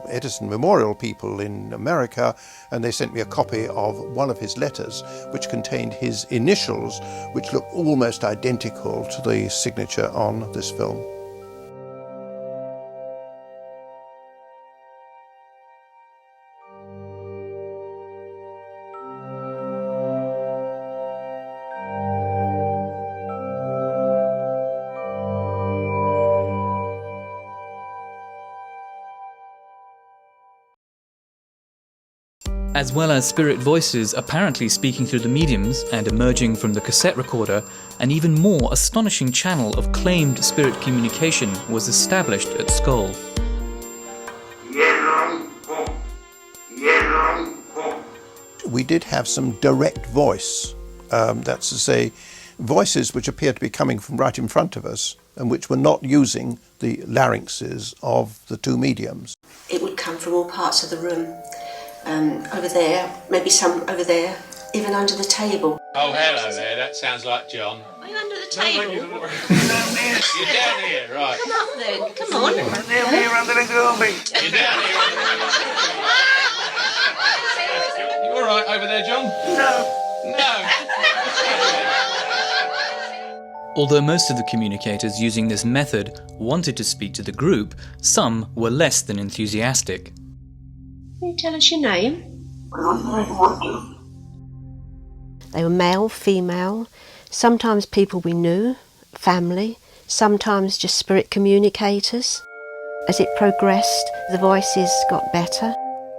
F: Edison Memorial people in America, and they sent me a copy of one of his letters, which contained his initials, which look almost identical to the signature on this film.
B: As well as spirit voices apparently speaking through the mediums and emerging from the cassette recorder, an even more astonishing channel of claimed spirit communication was established at Scole.
F: We did have some direct voice, that's to say, voices which appeared to be coming from right in front of us and which were not using the larynxes of the two mediums.
H: It would come from all parts of the room. Over there, maybe some over there, even under the table.
A: Oh, hello there, that sounds like John.
H: Are you under the table?
A: You're down here, right.
H: Come up then, come on.
A: You're down here under the garbage. You all right over there, John? No.
B: Although most of the communicators using this method wanted to speak to the group, some were less than enthusiastic.
H: Can you tell us your name? They were male, female, sometimes people we knew, family, sometimes just spirit communicators. As it progressed, the voices got better.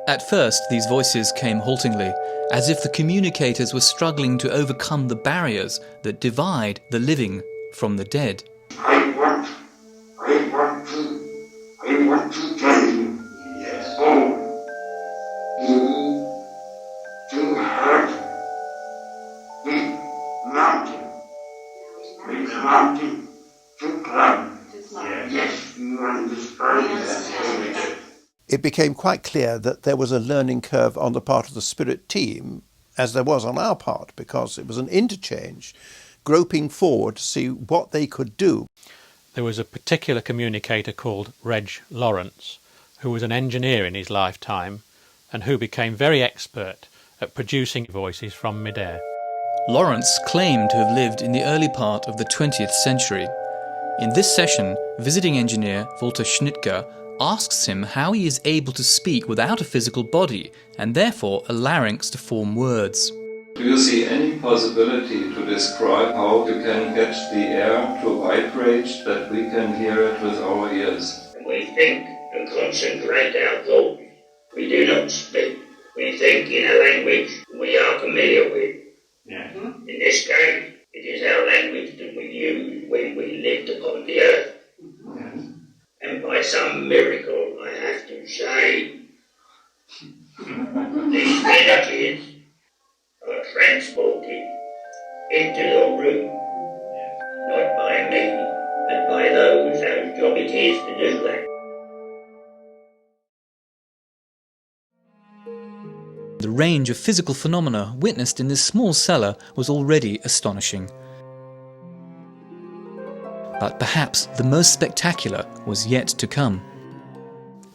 B: At first, these voices came haltingly, as if the communicators were struggling to overcome the barriers that divide the living from the dead.
T: I want to tell you, yes, oh, you heard the mountain to climb. Yes, you understand.
F: It became quite clear that there was a learning curve on the part of the spirit team, as there was on our part, because it was an interchange, groping forward to see what they could do.
A: There was a particular communicator called Reg Lawrence, who was an engineer in his lifetime, and who became very expert at producing voices from mid-air.
B: Lawrence claimed to have lived in the early part of the 20th century. In this session, visiting engineer Walter Schnittger asks him how he is able to speak without a physical body, and therefore a larynx to form words.
U: Do you see any possibility to describe how you can get the air to vibrate that we can hear it with our ears?
V: We think and concentrate our thoughts. We do not speak. We think in a language we are familiar with.
U: Yeah.
V: In this case, it is our language that we used when we lived upon the earth.
U: Yes.
V: And by some miracle, I have to say, these energies are transported into the room, not by me, but by those whose job it is to do that.
B: The range of physical phenomena witnessed in this small cellar was already astonishing. But perhaps the most spectacular was yet to come.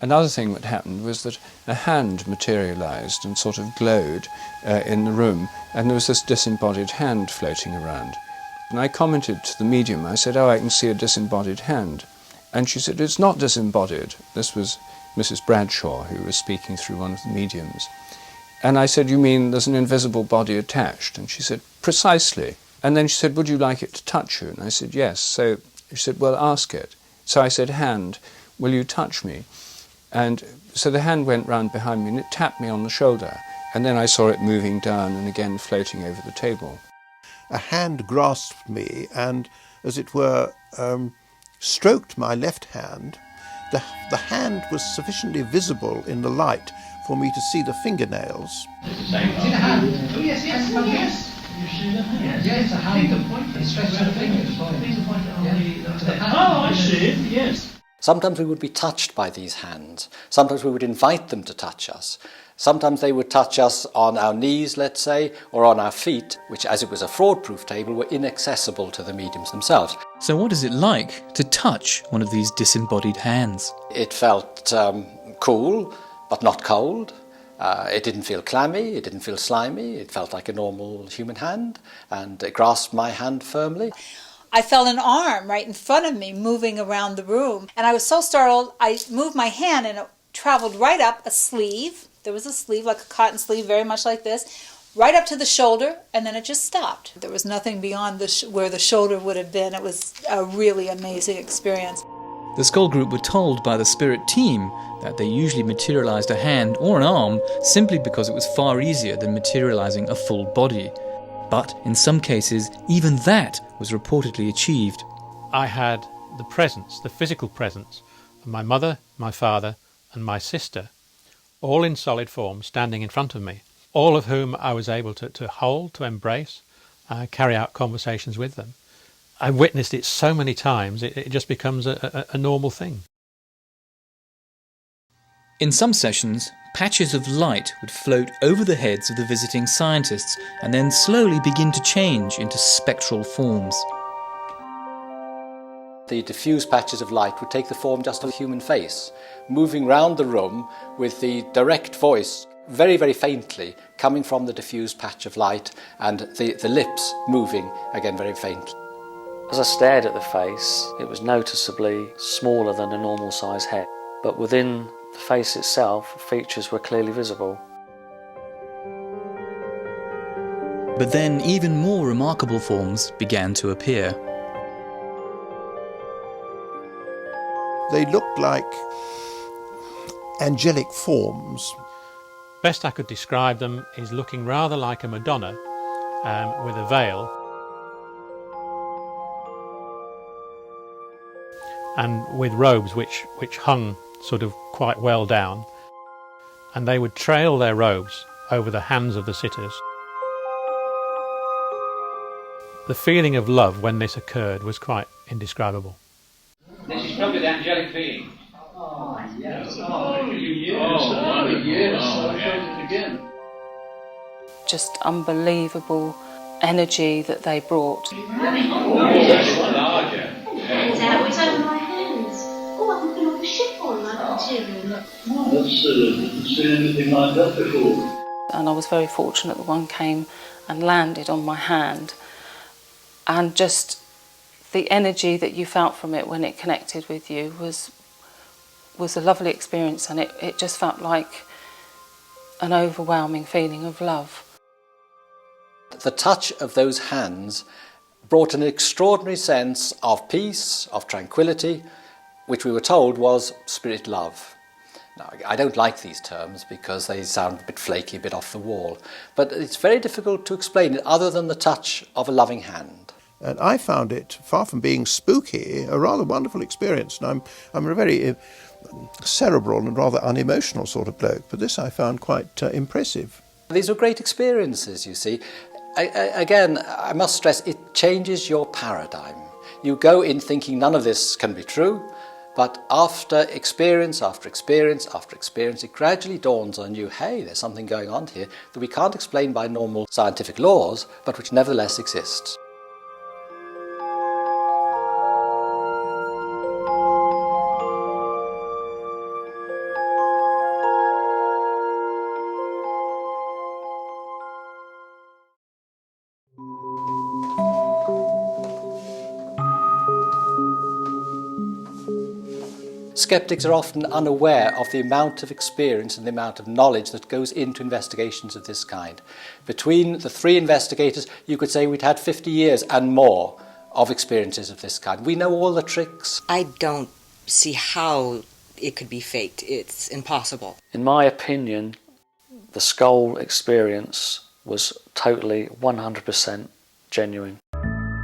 M: Another thing that happened was that a hand materialised and sort of glowed in the room, and there was this disembodied hand floating around. And I commented to the medium, I said, "Oh, I can see a disembodied hand." And she said, "It's not disembodied." This was Mrs. Bradshaw, who was speaking through one of the mediums. And I said, "You mean there's an invisible body attached?" And she said, "Precisely." And then she said, "Would you like it to touch you?" And I said, "Yes." So she said, "Well, ask it." So I said, "Hand, will you touch me?" And so the hand went round behind me and it tapped me on the shoulder. And then I saw it moving down and again floating over the table.
F: A hand grasped me and, as it were, stroked my left hand. The hand was sufficiently visible in the light for me to see the fingernails.
I: See the hand? Oh, yes, yes, yes. You see the hand? Yes, the hand. It stretches the fingers. Oh, I see it, yes.
E: Sometimes we would be touched by these hands. Sometimes we would invite them to touch us. Sometimes they would touch us on our knees, let's say, or on our feet, which, as it was a fraud-proof table, were inaccessible to the mediums themselves.
B: So what is it like to touch one of these disembodied hands?
E: It felt cool, but not cold. It didn't feel clammy, it didn't feel slimy. It felt like a normal human hand, and it grasped my hand firmly.
N: I felt an arm right in front of me moving around the room, and I was so startled, I moved my hand and it traveled right up a sleeve. There was a sleeve, like a cotton sleeve, very much like this, right up to the shoulder, and then it just stopped. There was nothing beyond where the shoulder would have been. It was a really amazing experience.
B: The Scole group were told by the spirit team that they usually materialised a hand or an arm simply because it was far easier than materialising a full body. But in some cases, even that was reportedly achieved.
A: I had the presence, the physical presence, of my mother, my father, and my sister, all in solid form, standing in front of me, all of whom I was able to hold, to embrace, carry out conversations with them. I've witnessed it so many times, it just becomes a normal thing.
B: In some sessions, patches of light would float over the heads of the visiting scientists and then slowly begin to change into spectral forms.
E: The diffuse patches of light would take the form just of a human face, moving round the room with the direct voice, very, very faintly, coming from the diffused patch of light, and the lips moving, again, very faint.
P: As I stared at the face, it was noticeably smaller than a normal size head, but within the face itself, features were clearly visible.
B: But then even more remarkable forms began to appear.
F: They looked like angelic forms.
A: Best I could describe them is looking rather like a Madonna with a veil, and with robes which hung sort of quite well down, and they would trail their robes over the hands of the sitters. The feeling of love when this occurred was quite indescribable.
I: This is probably the angelic being. Oh, yes. Oh, yes. Oh, yes. Again.
W: Just unbelievable energy that they brought.
I: Oh, it's larger.
C: It's over my hands. Oh, I'm looking like a ship on like material.
I: I haven't seen anything like that before.
W: And I was very fortunate that one came and landed on my hand, and just the energy that you felt from it when it connected with you was was a lovely experience, and it just felt like an overwhelming feeling of love.
E: The touch of those hands brought an extraordinary sense of peace, of tranquility, which we were told was spirit love. Now, I don't like these terms because they sound a bit flaky, a bit off the wall, but it's very difficult to explain it other than the touch of a loving hand.
F: And I found it, far from being spooky, a rather wonderful experience. And I'm a very cerebral and rather unemotional sort of bloke, but this I found quite impressive.
E: These were great experiences, you see. Again, I must stress, it changes your paradigm. You go in thinking none of this can be true, but after experience after experience after experience, it gradually dawns on you, hey, there's something going on here that we can't explain by normal scientific laws, but which nevertheless exists. Skeptics are often unaware of the amount of experience and the amount of knowledge that goes into investigations of this kind. Between the three investigators, you could say we'd had 50 years and more of experiences of this kind. We know all the tricks.
D: I don't see how it could be faked. It's impossible.
P: In my opinion, the Scole experience was totally 100% genuine.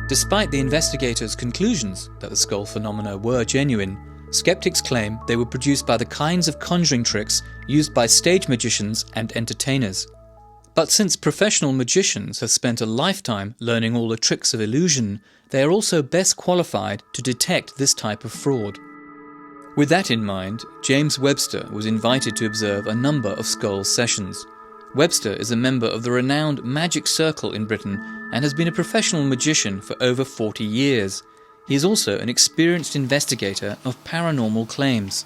B: Despite the investigators' conclusions that the Scole phenomena were genuine, skeptics claim they were produced by the kinds of conjuring tricks used by stage magicians and entertainers. But since professional magicians have spent a lifetime learning all the tricks of illusion, they are also best qualified to detect this type of fraud. With that in mind, James Webster was invited to observe a number of Scole sessions. Webster is a member of the renowned Magic Circle in Britain and has been a professional magician for over 40 years. He is also an experienced investigator of paranormal claims.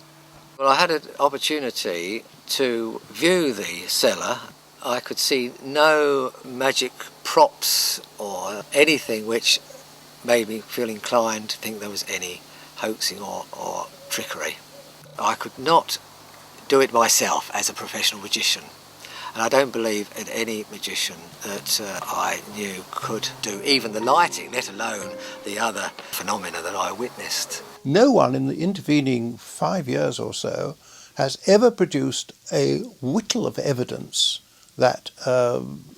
L: Well, I had an opportunity to view the cellar. I could see no magic props or anything which made me feel inclined to think there was any hoaxing or trickery. I could not do it myself as a professional magician. And I don't believe in any magician that I knew could do even the lighting, let alone the other phenomena that I witnessed.
F: No one in the intervening 5 years or so has ever produced a whittle of evidence that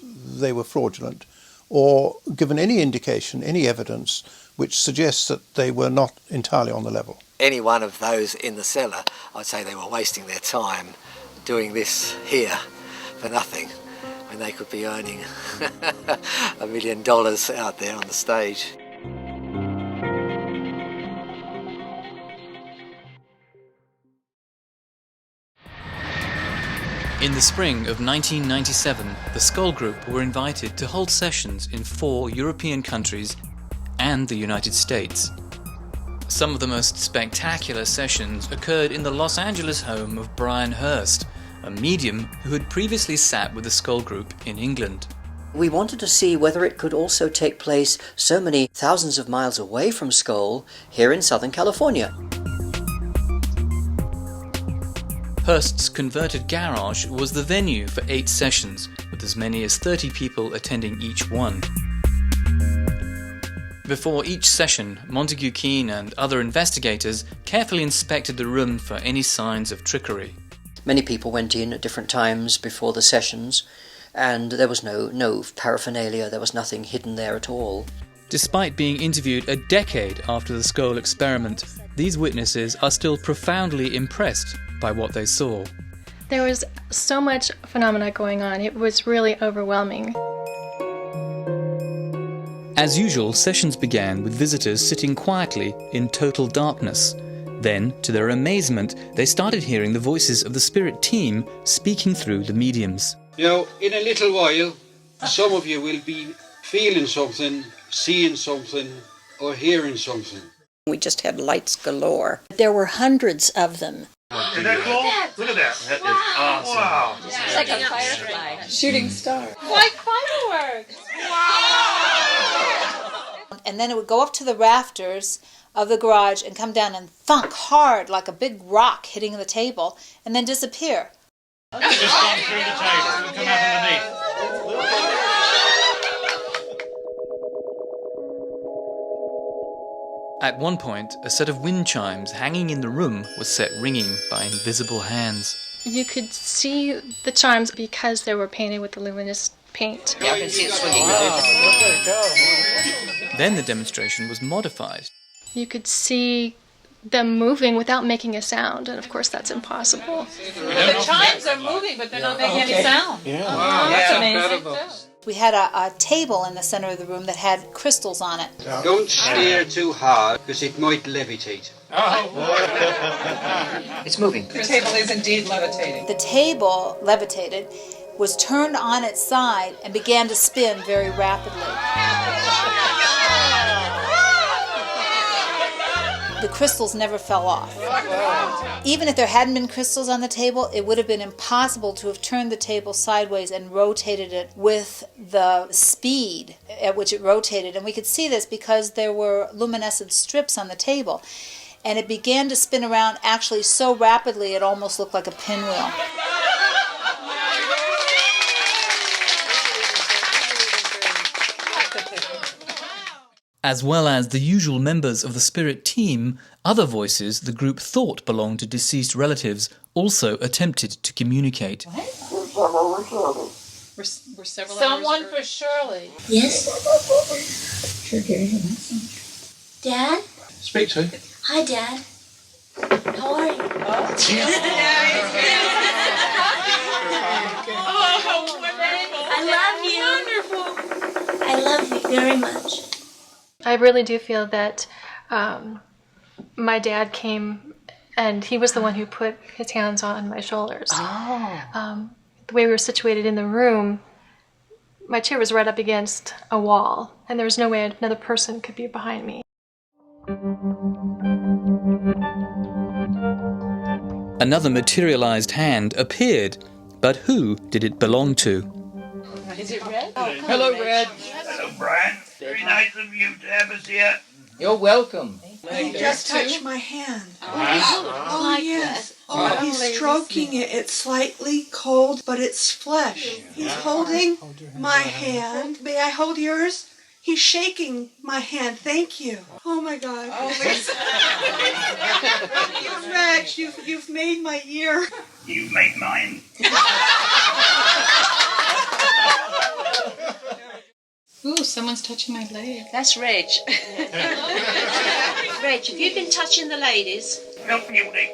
F: they were fraudulent or given any indication, any evidence which suggests that they were not entirely on the level.
L: Any one of those in the cellar, I'd say they were wasting their time doing this here for nothing, when they could be earning $1 million out there on the stage.
B: In the spring of 1997, the Scole Group were invited to hold sessions in 4 European countries and the United States. Some of the most spectacular sessions occurred in the Los Angeles home of Brian Hurst, a medium who had previously sat with the Scole Group in England.
G: We wanted to see whether it could also take place so many thousands of miles away from Scole, here in Southern California.
B: Hurst's converted garage was the venue for 8 sessions, with as many as 30 people attending each one. Before each session, Montague Keane and other investigators carefully inspected the room for any signs of trickery.
G: Many people went in at different times before the sessions, and there was no paraphernalia, there was nothing hidden there at all.
B: Despite being interviewed a decade after the Scole experiment, these witnesses are still profoundly impressed by what they saw.
K: There was so much phenomena going on, it was really overwhelming.
B: As usual, sessions began with visitors sitting quietly in total darkness. Then, to their amazement, they started hearing the voices of the spirit team speaking through the mediums.
X: You know, in a little while, some of you will be feeling something, seeing something, or hearing something.
Y: We just had lights galore. There were hundreds of them.
Z: Isn't that cool? Look at that. That is awesome. Wow.
O: It's like a firefly.
Y: Shooting star.
O: Like fireworks. Wow!
N: and then it would go up to the rafters of the garage and come down and thunk hard like a big rock hitting the table, and then disappear.
Z: Just gone through the table and come out underneath.
B: At one point, a set of wind chimes hanging in the room was set ringing by invisible hands.
K: You could see the chimes because they were painted with the luminous paint.
D: Yeah, I can see it swinging.
B: Then the demonstration was modified.
K: You could see them moving without making a sound, and of course that's impossible.
O: The chimes are moving, but they're not making any sound.
X: Yeah.
O: That's amazing.
N: We had a table in the center of the room that had crystals on it.
X: Don't steer too hard, because it might levitate.
D: It's moving.
O: The table is indeed levitating.
N: The table levitated, was turned on its side, and began to spin very rapidly. The crystals never fell off. Even if there hadn't been crystals on the table, it would have been impossible to have turned the table sideways and rotated it with the speed at which it rotated. And we could see this because there were luminescent strips on the table. And it began to spin around actually so rapidly it almost looked like a pinwheel.
B: As well as the usual members of the spirit team, other voices the group thought belonged to deceased relatives also attempted to communicate.
O: We're several Someone for Shirley.
C: Yes? Sure, Gary's a message. Dad?
X: Speak to.
C: Hi, Dad. How are you? I love you. Wonderful. I love you very much.
K: I really do feel that my dad came and he was the one who put his hands on my shoulders. The way we were situated in the room, my chair was right up against a wall, and there was no way another person could be behind me.
B: Another materialized hand appeared, but who did it belong to?
O: Is it Red?
X: Hello, Red.
V: Hello, Brian. Very nice of you to have us here.
L: You're welcome.
H: He just touched my hand.
C: Oh,
H: Oh, yes. Oh, he's stroking it. It's slightly cold, but it's flesh. He's holding my hand. May I hold yours? He's shaking my hand. Thank you. Oh, my God. Oh, Rex, you've made my ear.
V: You made mine.
O: Ooh, someone's touching my leg.
C: That's Reg. Reg, have you been touching the ladies?
V: Not beauty.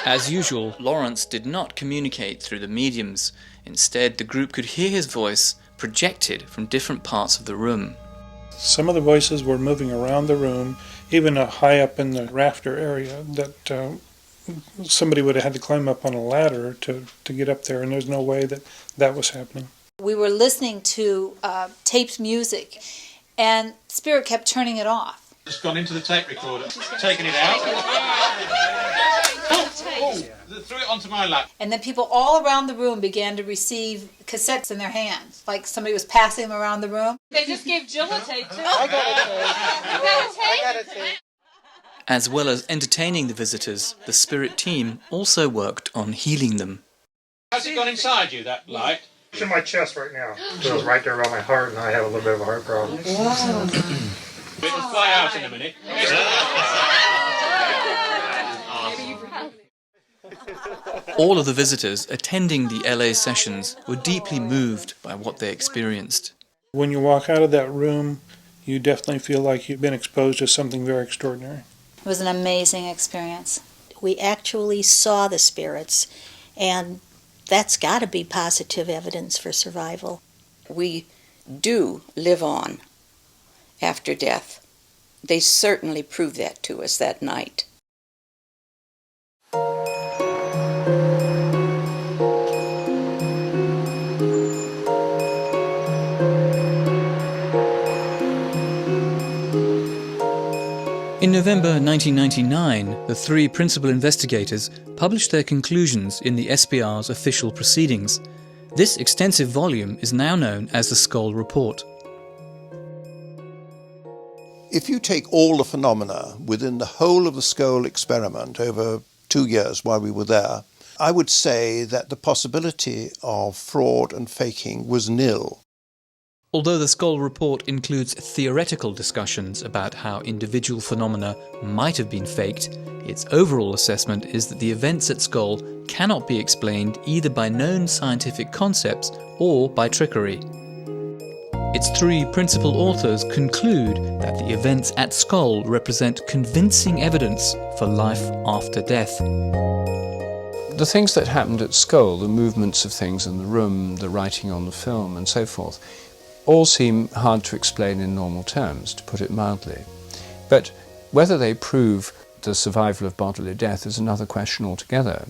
B: As usual, Lawrence did not communicate through the mediums. Instead, the group could hear his voice projected from different parts of the room.
J: Some of the voices were moving around the room, even high up in the rafter area, that somebody would have had to climb up on a ladder to get up there, and there's no way that was happening.
N: We were listening to taped music, and Spirit kept turning it off.
Z: Just gone into the tape recorder, taken it out. Threw it onto my lap.
N: And then people all around the room began to receive cassettes in their hands, like somebody was passing them around the room.
O: They just gave Jill a tape, too.
L: I got a tape.
B: As well as entertaining the visitors, the spirit team also worked on healing them.
Z: How's it gone inside you, that light?
Q: It's in my chest right now. So it's right there around my heart, and I have a little bit of a heart problem.
Z: Wow. It'll fly out in a minute.
B: All of the visitors attending the LA sessions were deeply moved by what they experienced.
J: When you walk out of that room, you definitely feel like you've been exposed to something very extraordinary.
N: It was an amazing experience.
Y: We actually saw the spirits, and that's got to be positive evidence for survival.
R: We do live on after death. They certainly proved that to us that night.
B: In November 1999, the three principal investigators published their conclusions in the SBR's official proceedings. This extensive volume is now known as the Scole Report.
F: If you take all the phenomena within the whole of the Scole experiment over 2 years while we were there, I would say that the possibility of fraud and faking was nil.
B: Although the Scole report includes theoretical discussions about how individual phenomena might have been faked, its overall assessment is that the events at Scole cannot be explained either by known scientific concepts or by trickery. Its 3 principal authors conclude that the events at Scole represent convincing evidence for life after death.
A: The things that happened at Scole, the movements of things in the room, the writing on the film and so forth, all seem hard to explain in normal terms, to put it mildly. But whether they prove the survival of bodily death is another question altogether.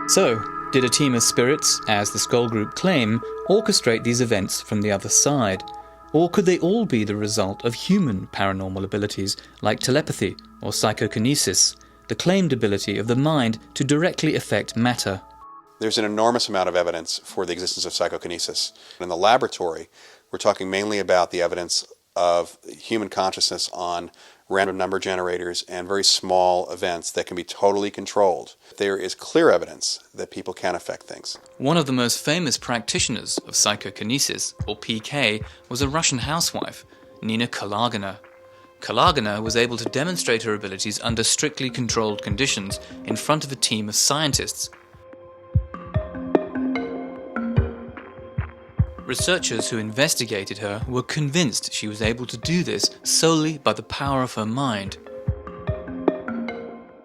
B: So, did a team of spirits, as the Scole group claim, orchestrate these events from the other side? Or could they all be the result of human paranormal abilities like telepathy or psychokinesis, the claimed ability of the mind to directly affect matter?
I: There's an enormous amount of evidence for the existence of psychokinesis. In the laboratory, we're talking mainly about the evidence of human consciousness on random number generators and very small events that can be totally controlled. There is clear evidence that people can affect things.
B: One of the most famous practitioners of psychokinesis, or PK, was a Russian housewife, Nina Kalagina. Kalagina was able to demonstrate her abilities under strictly controlled conditions in front of a team of scientists. Researchers who investigated her were convinced she was able to do this solely by the power of her mind.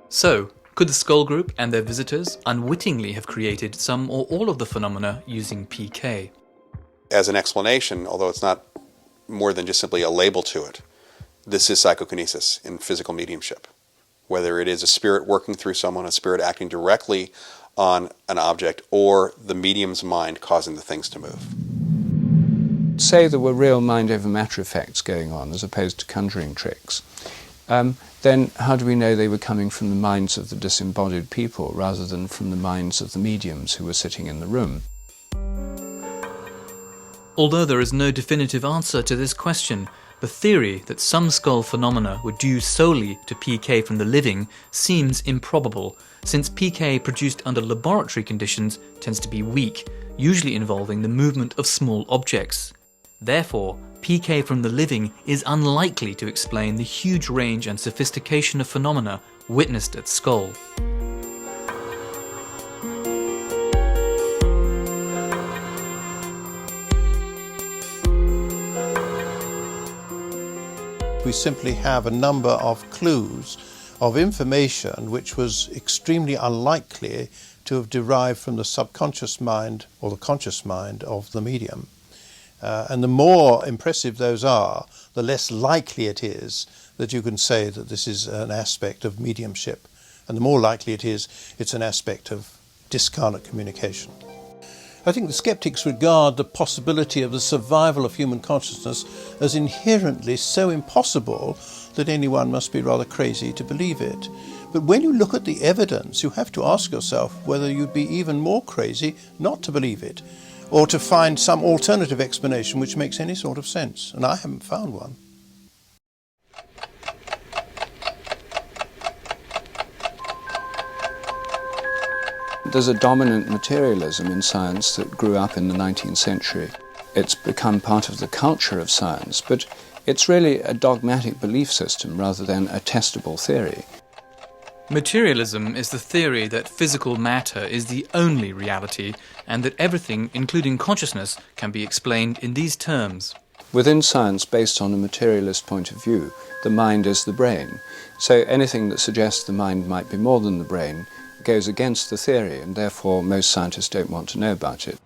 B: So, could the Scole group and their visitors unwittingly have created some or all of the phenomena using PK?
I: As an explanation, although it's not more than just simply a label to it, this is psychokinesis in physical mediumship. Whether it is a spirit working through someone, a spirit acting directly on an object, or the medium's mind causing the things to move.
A: Say there were real mind over matter effects going on as opposed to conjuring tricks, then how do we know they were coming from the minds of the disembodied people rather than from the minds of the mediums who were sitting in the room?
B: Although there is no definitive answer to this question, the theory that some Scole phenomena were due solely to PK from the living seems improbable, since PK produced under laboratory conditions tends to be weak, usually involving the movement of small objects. Therefore, PK from the living is unlikely to explain the huge range and sophistication of phenomena witnessed at Scole.
F: We simply have a number of clues of information which was extremely unlikely to have derived from the subconscious mind or the conscious mind of the medium. And the more impressive those are, the less likely it is that you can say that this is an aspect of mediumship. And the more likely it is, it's an aspect of discarnate communication. I think the skeptics regard the possibility of the survival of human consciousness as inherently so impossible that anyone must be rather crazy to believe it. But when you look at the evidence, you have to ask yourself whether you'd be even more crazy not to believe it, or to find some alternative explanation which makes any sort of sense. And I haven't found one.
A: There's a dominant materialism in science that grew up in the 19th century. It's become part of the culture of science, but it's really a dogmatic belief system rather than a testable theory.
B: Materialism is the theory that physical matter is the only reality and that everything, including consciousness, can be explained in these terms.
A: Within science, based on a materialist point of view, the mind is the brain. So anything that suggests the mind might be more than the brain goes against the theory, and therefore most scientists don't want to know about it.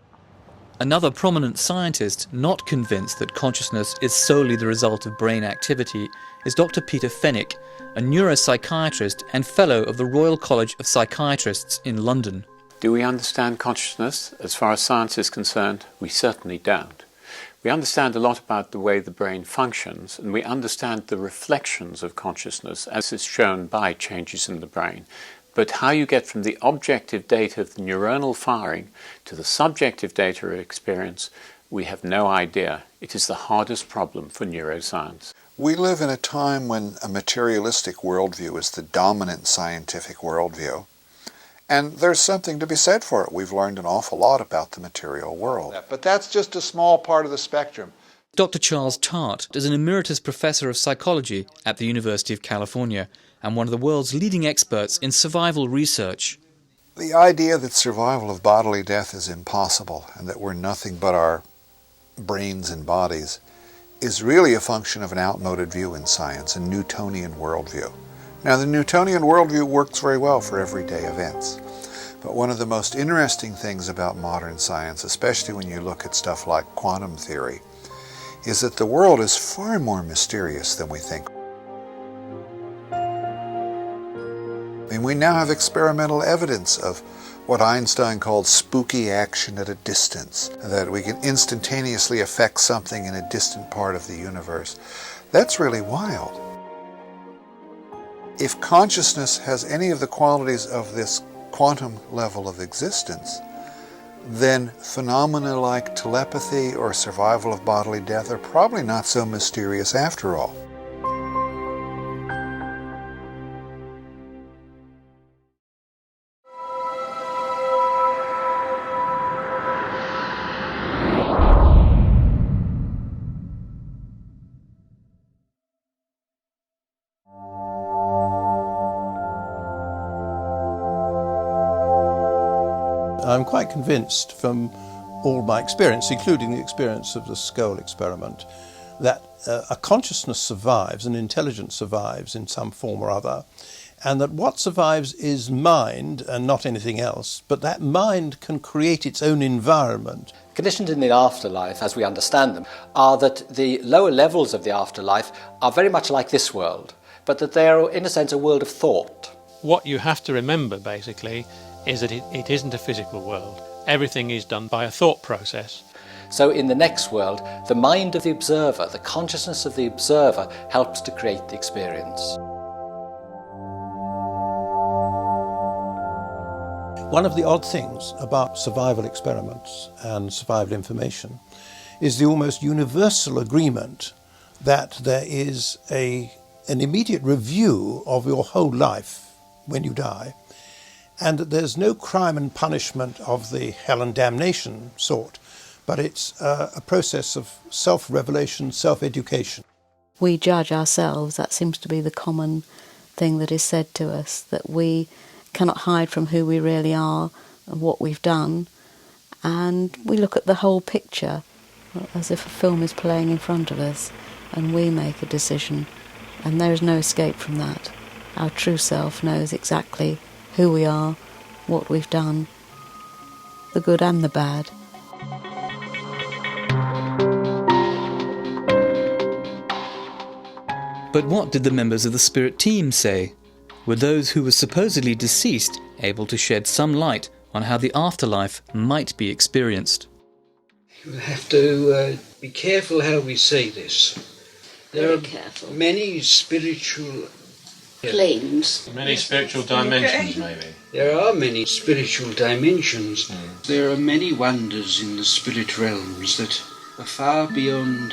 B: Another prominent scientist not convinced that consciousness is solely the result of brain activity is Dr. Peter Fenwick, a neuropsychiatrist and fellow of the Royal College of Psychiatrists in London.
M: Do we understand consciousness? As far as science is concerned, we certainly don't. We understand a lot about the way the brain functions, and we understand the reflections of consciousness as is shown by changes in the brain. But how you get from the objective data of the neuronal firing to the subjective data of experience, we have no idea. It is the hardest problem for neuroscience.
E: We live in a time when a materialistic worldview is the dominant scientific worldview. And there's something to be said for it. We've learned an awful lot about the material world. But that's just a small part of the spectrum.
B: Dr. Charles Tart is an emeritus professor of psychology at the University of California and one of the world's leading experts in survival research.
E: The idea that survival of bodily death is impossible and that we're nothing but our brains and bodies is really a function of an outmoded view in science, a Newtonian worldview. Now, the Newtonian worldview works very well for everyday events. But one of the most interesting things about modern science, especially when you look at stuff like quantum theory, is that the world is far more mysterious than we think. I mean, we now have experimental evidence of what Einstein called spooky action at a distance, that we can instantaneously affect something in a distant part of the universe. That's really wild. If consciousness has any of the qualities of this quantum level of existence, then phenomena like telepathy or survival of bodily death are probably not so mysterious after all.
F: I'm quite convinced from all my experience, including the experience of the Scole experiment, that a consciousness survives, an intelligence survives in some form or other, and that what survives is mind and not anything else, but that mind can create its own environment.
L: Conditions in the afterlife, as we understand them, are that the lower levels of the afterlife are very much like this world, but that they are, in a sense, a world of thought.
P: What you have to remember, basically, is that it isn't a physical world. Everything is done by a thought process.
L: So in the next world, the mind of the observer, the consciousness of the observer, helps to create the experience.
F: One of the odd things about survival experiments and survival information is the almost universal agreement that there is an immediate review of your whole life when you die, and that there's no crime and punishment of the hell and damnation sort, but it's a process of self-revelation, self-education.
S: We judge ourselves. That seems to be the common thing that is said to us, that we cannot hide from who we really are and what we've done, and we look at the whole picture as if a film is playing in front of us, and we make a decision, and there is no escape from that. Our true self knows exactly who we are, what we've done, the good and the bad.
B: But what did the members of the spirit team say? Were those who were supposedly deceased able to shed some light on how the afterlife might be experienced?
X: We have to be careful how we say this. There are many spiritual
R: planes.
P: Many spiritual dimensions, maybe.
X: There are many spiritual dimensions. There are many wonders in the spirit realms that are far beyond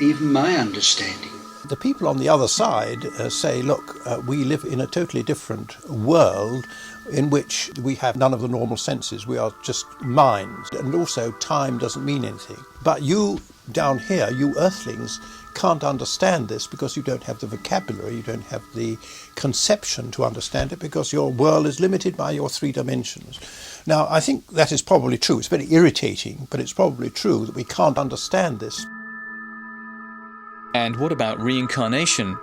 X: even my understanding.
F: The people on the other side say, look, we live in a totally different world in which we have none of the normal senses. We are just minds, and also time doesn't mean anything. But you down here, you earthlings, can't understand this because you don't have the vocabulary, you don't have the conception to understand it, because your world is limited by your 3 dimensions. Now, I think that is probably true. It's very irritating, but it's probably true that we can't understand this.
B: And what about reincarnation?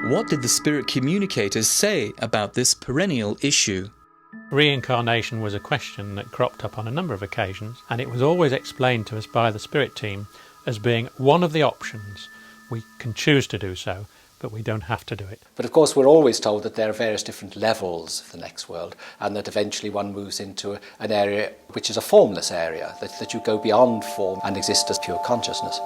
B: What did the spirit communicators say about this perennial issue?
P: Reincarnation was a question that cropped up on a number of occasions, and it was always explained to us by the spirit team as being one of the options. We can choose to do so, but we don't have to do it.
L: But of course we're always told that there are various different levels of the next world, and that eventually one moves into an area which is a formless area, that you go beyond form and exist as pure consciousness.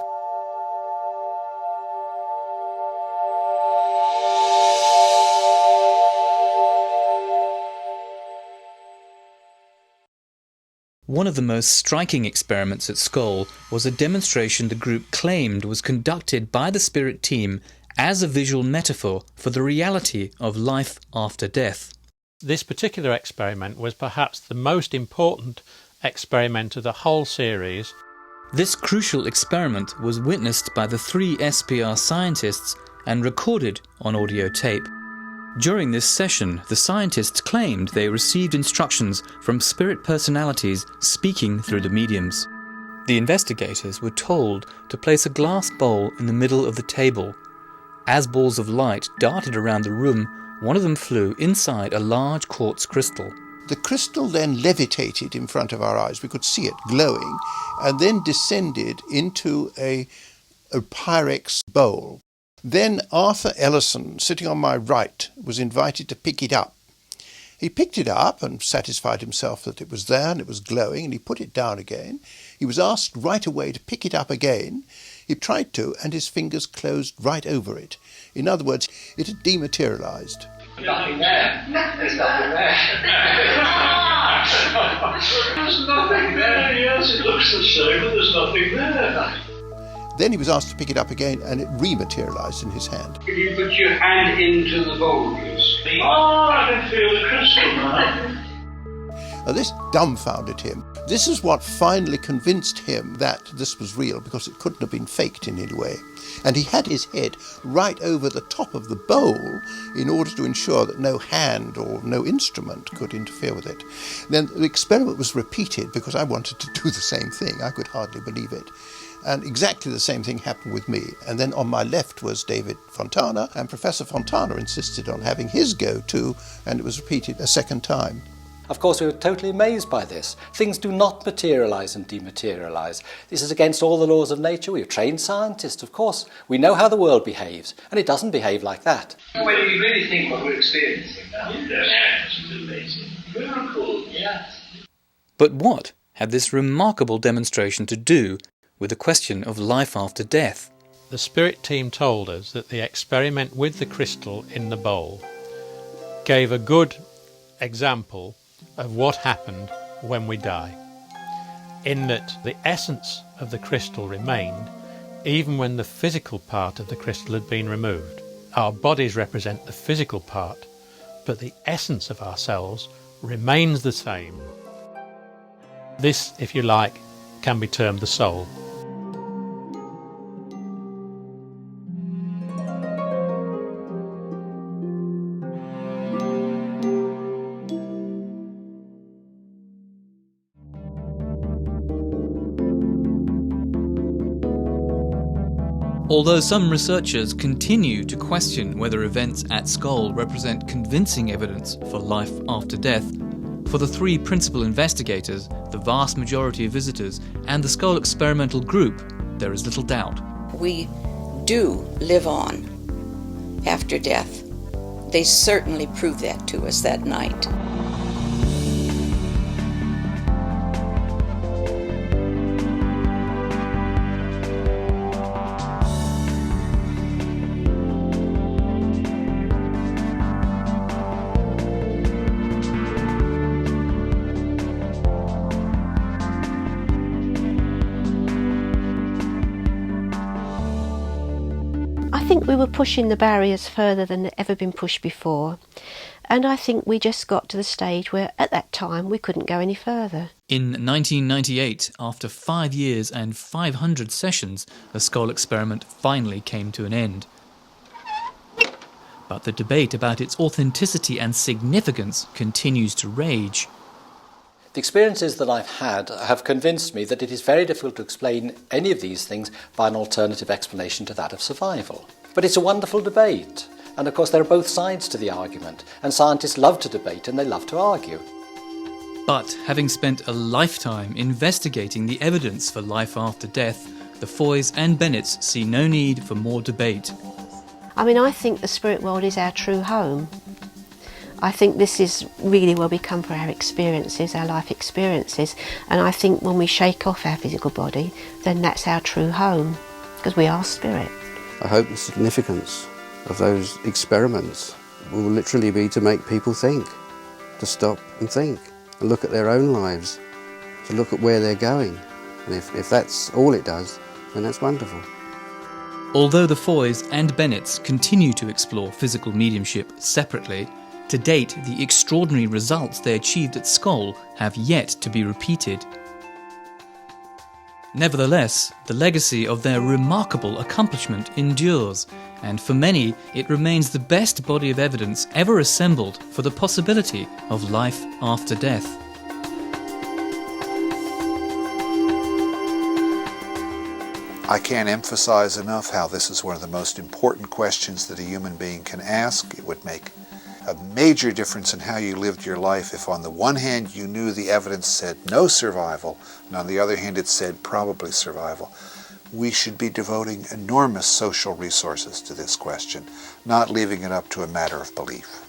B: One of the most striking experiments at Scole was a demonstration the group claimed was conducted by the spirit team as a visual metaphor for the reality of life after death.
P: This particular experiment was perhaps the most important experiment of the whole series.
B: This crucial experiment was witnessed by the 3 SPR scientists and recorded on audio tape. During this session, the scientists claimed they received instructions from spirit personalities speaking through the mediums. The investigators were told to place a glass bowl in the middle of the table. As balls of light darted around the room, one of them flew inside a large quartz crystal.
F: The crystal then levitated in front of our eyes. We could see it glowing, and then descended into a Pyrex bowl. Then Arthur Ellison, sitting on my right, was invited to pick it up. He picked it up and satisfied himself that it was there and it was glowing, and he put it down again. He was asked right away to pick it up again. He tried to, and his fingers closed right over it. In other words, it had dematerialized.
V: Nothing there. There's nothing there.
Z: There's nothing there, yes. It looks the same, but there's nothing there.
F: Then he was asked to pick it up again, and it rematerialized in his hand.
X: Can you put your hand into the bowl, please?
Z: Oh, I can feel the crystal now.
F: Now, this dumbfounded him. This is what finally convinced him that this was real, because it couldn't have been faked in any way. And he had his head right over the top of the bowl in order to ensure that no hand or no instrument could interfere with it. Then the experiment was repeated because I wanted to do the same thing. I could hardly believe it. And exactly the same thing happened with me. And then on my left was David Fontana, and Professor Fontana insisted on having his go too, and it was repeated a second time.
L: Of course, we were totally amazed by this. Things do not materialise and dematerialise. This is against all the laws of nature. We're trained scientists, of course. We know how the world behaves, and it doesn't behave like that.
Z: Well, you really think what we're experiencing now? Yes, it's amazing. Miracle, yes.
B: But what had this remarkable demonstration to do with the question of life after death?
P: The spirit team told us that the experiment with the crystal in the bowl gave a good example of what happened when we die, in that the essence of the crystal remained even when the physical part of the crystal had been removed. Our bodies represent the physical part, but the essence of ourselves remains the same. This, if you like, can be termed the soul.
B: Although some researchers continue to question whether events at Scole represent convincing evidence for life after death, for the 3 principal investigators, the vast majority of visitors, and the Scole experimental group, there is little doubt.
R: We do live on after death. They certainly proved that to us that night.
D: I think we were pushing the barriers further than had ever been pushed before, and I think we just got to the stage where at that time we couldn't go any further.
B: In 1998, after 5 years and 500 sessions, the Scole experiment finally came to an end. But the debate about its authenticity and significance continues to rage.
L: The experiences that I've had have convinced me that it is very difficult to explain any of these things by an alternative explanation to that of survival. But it's a wonderful debate, and of course there are both sides to the argument, and scientists love to debate and they love to argue.
B: But having spent a lifetime investigating the evidence for life after death, the Foys and Bennetts see no need for more debate.
D: I mean, I think the spirit world is our true home. I think this is really where we come for our experiences, our life experiences, and I think when we shake off our physical body, then that's our true home, because we are spirit.
G: I hope the significance of those experiments will literally be to make people think, to stop and think, and look at their own lives, to look at where they're going. And if that's all it does, then that's wonderful.
B: Although the Foys and Bennetts continue to explore physical mediumship separately, to date the extraordinary results they achieved at Scole have yet to be repeated. Nevertheless, the legacy of their remarkable accomplishment endures, and for many it remains the best body of evidence ever assembled for the possibility of life after death.
E: I can't emphasize enough how this is one of the most important questions that a human being can ask. It would make a major difference in how you lived your life if on the one hand you knew the evidence said no survival, and on the other hand it said probably survival. We should be devoting enormous social resources to this question, not leaving it up to a matter of belief.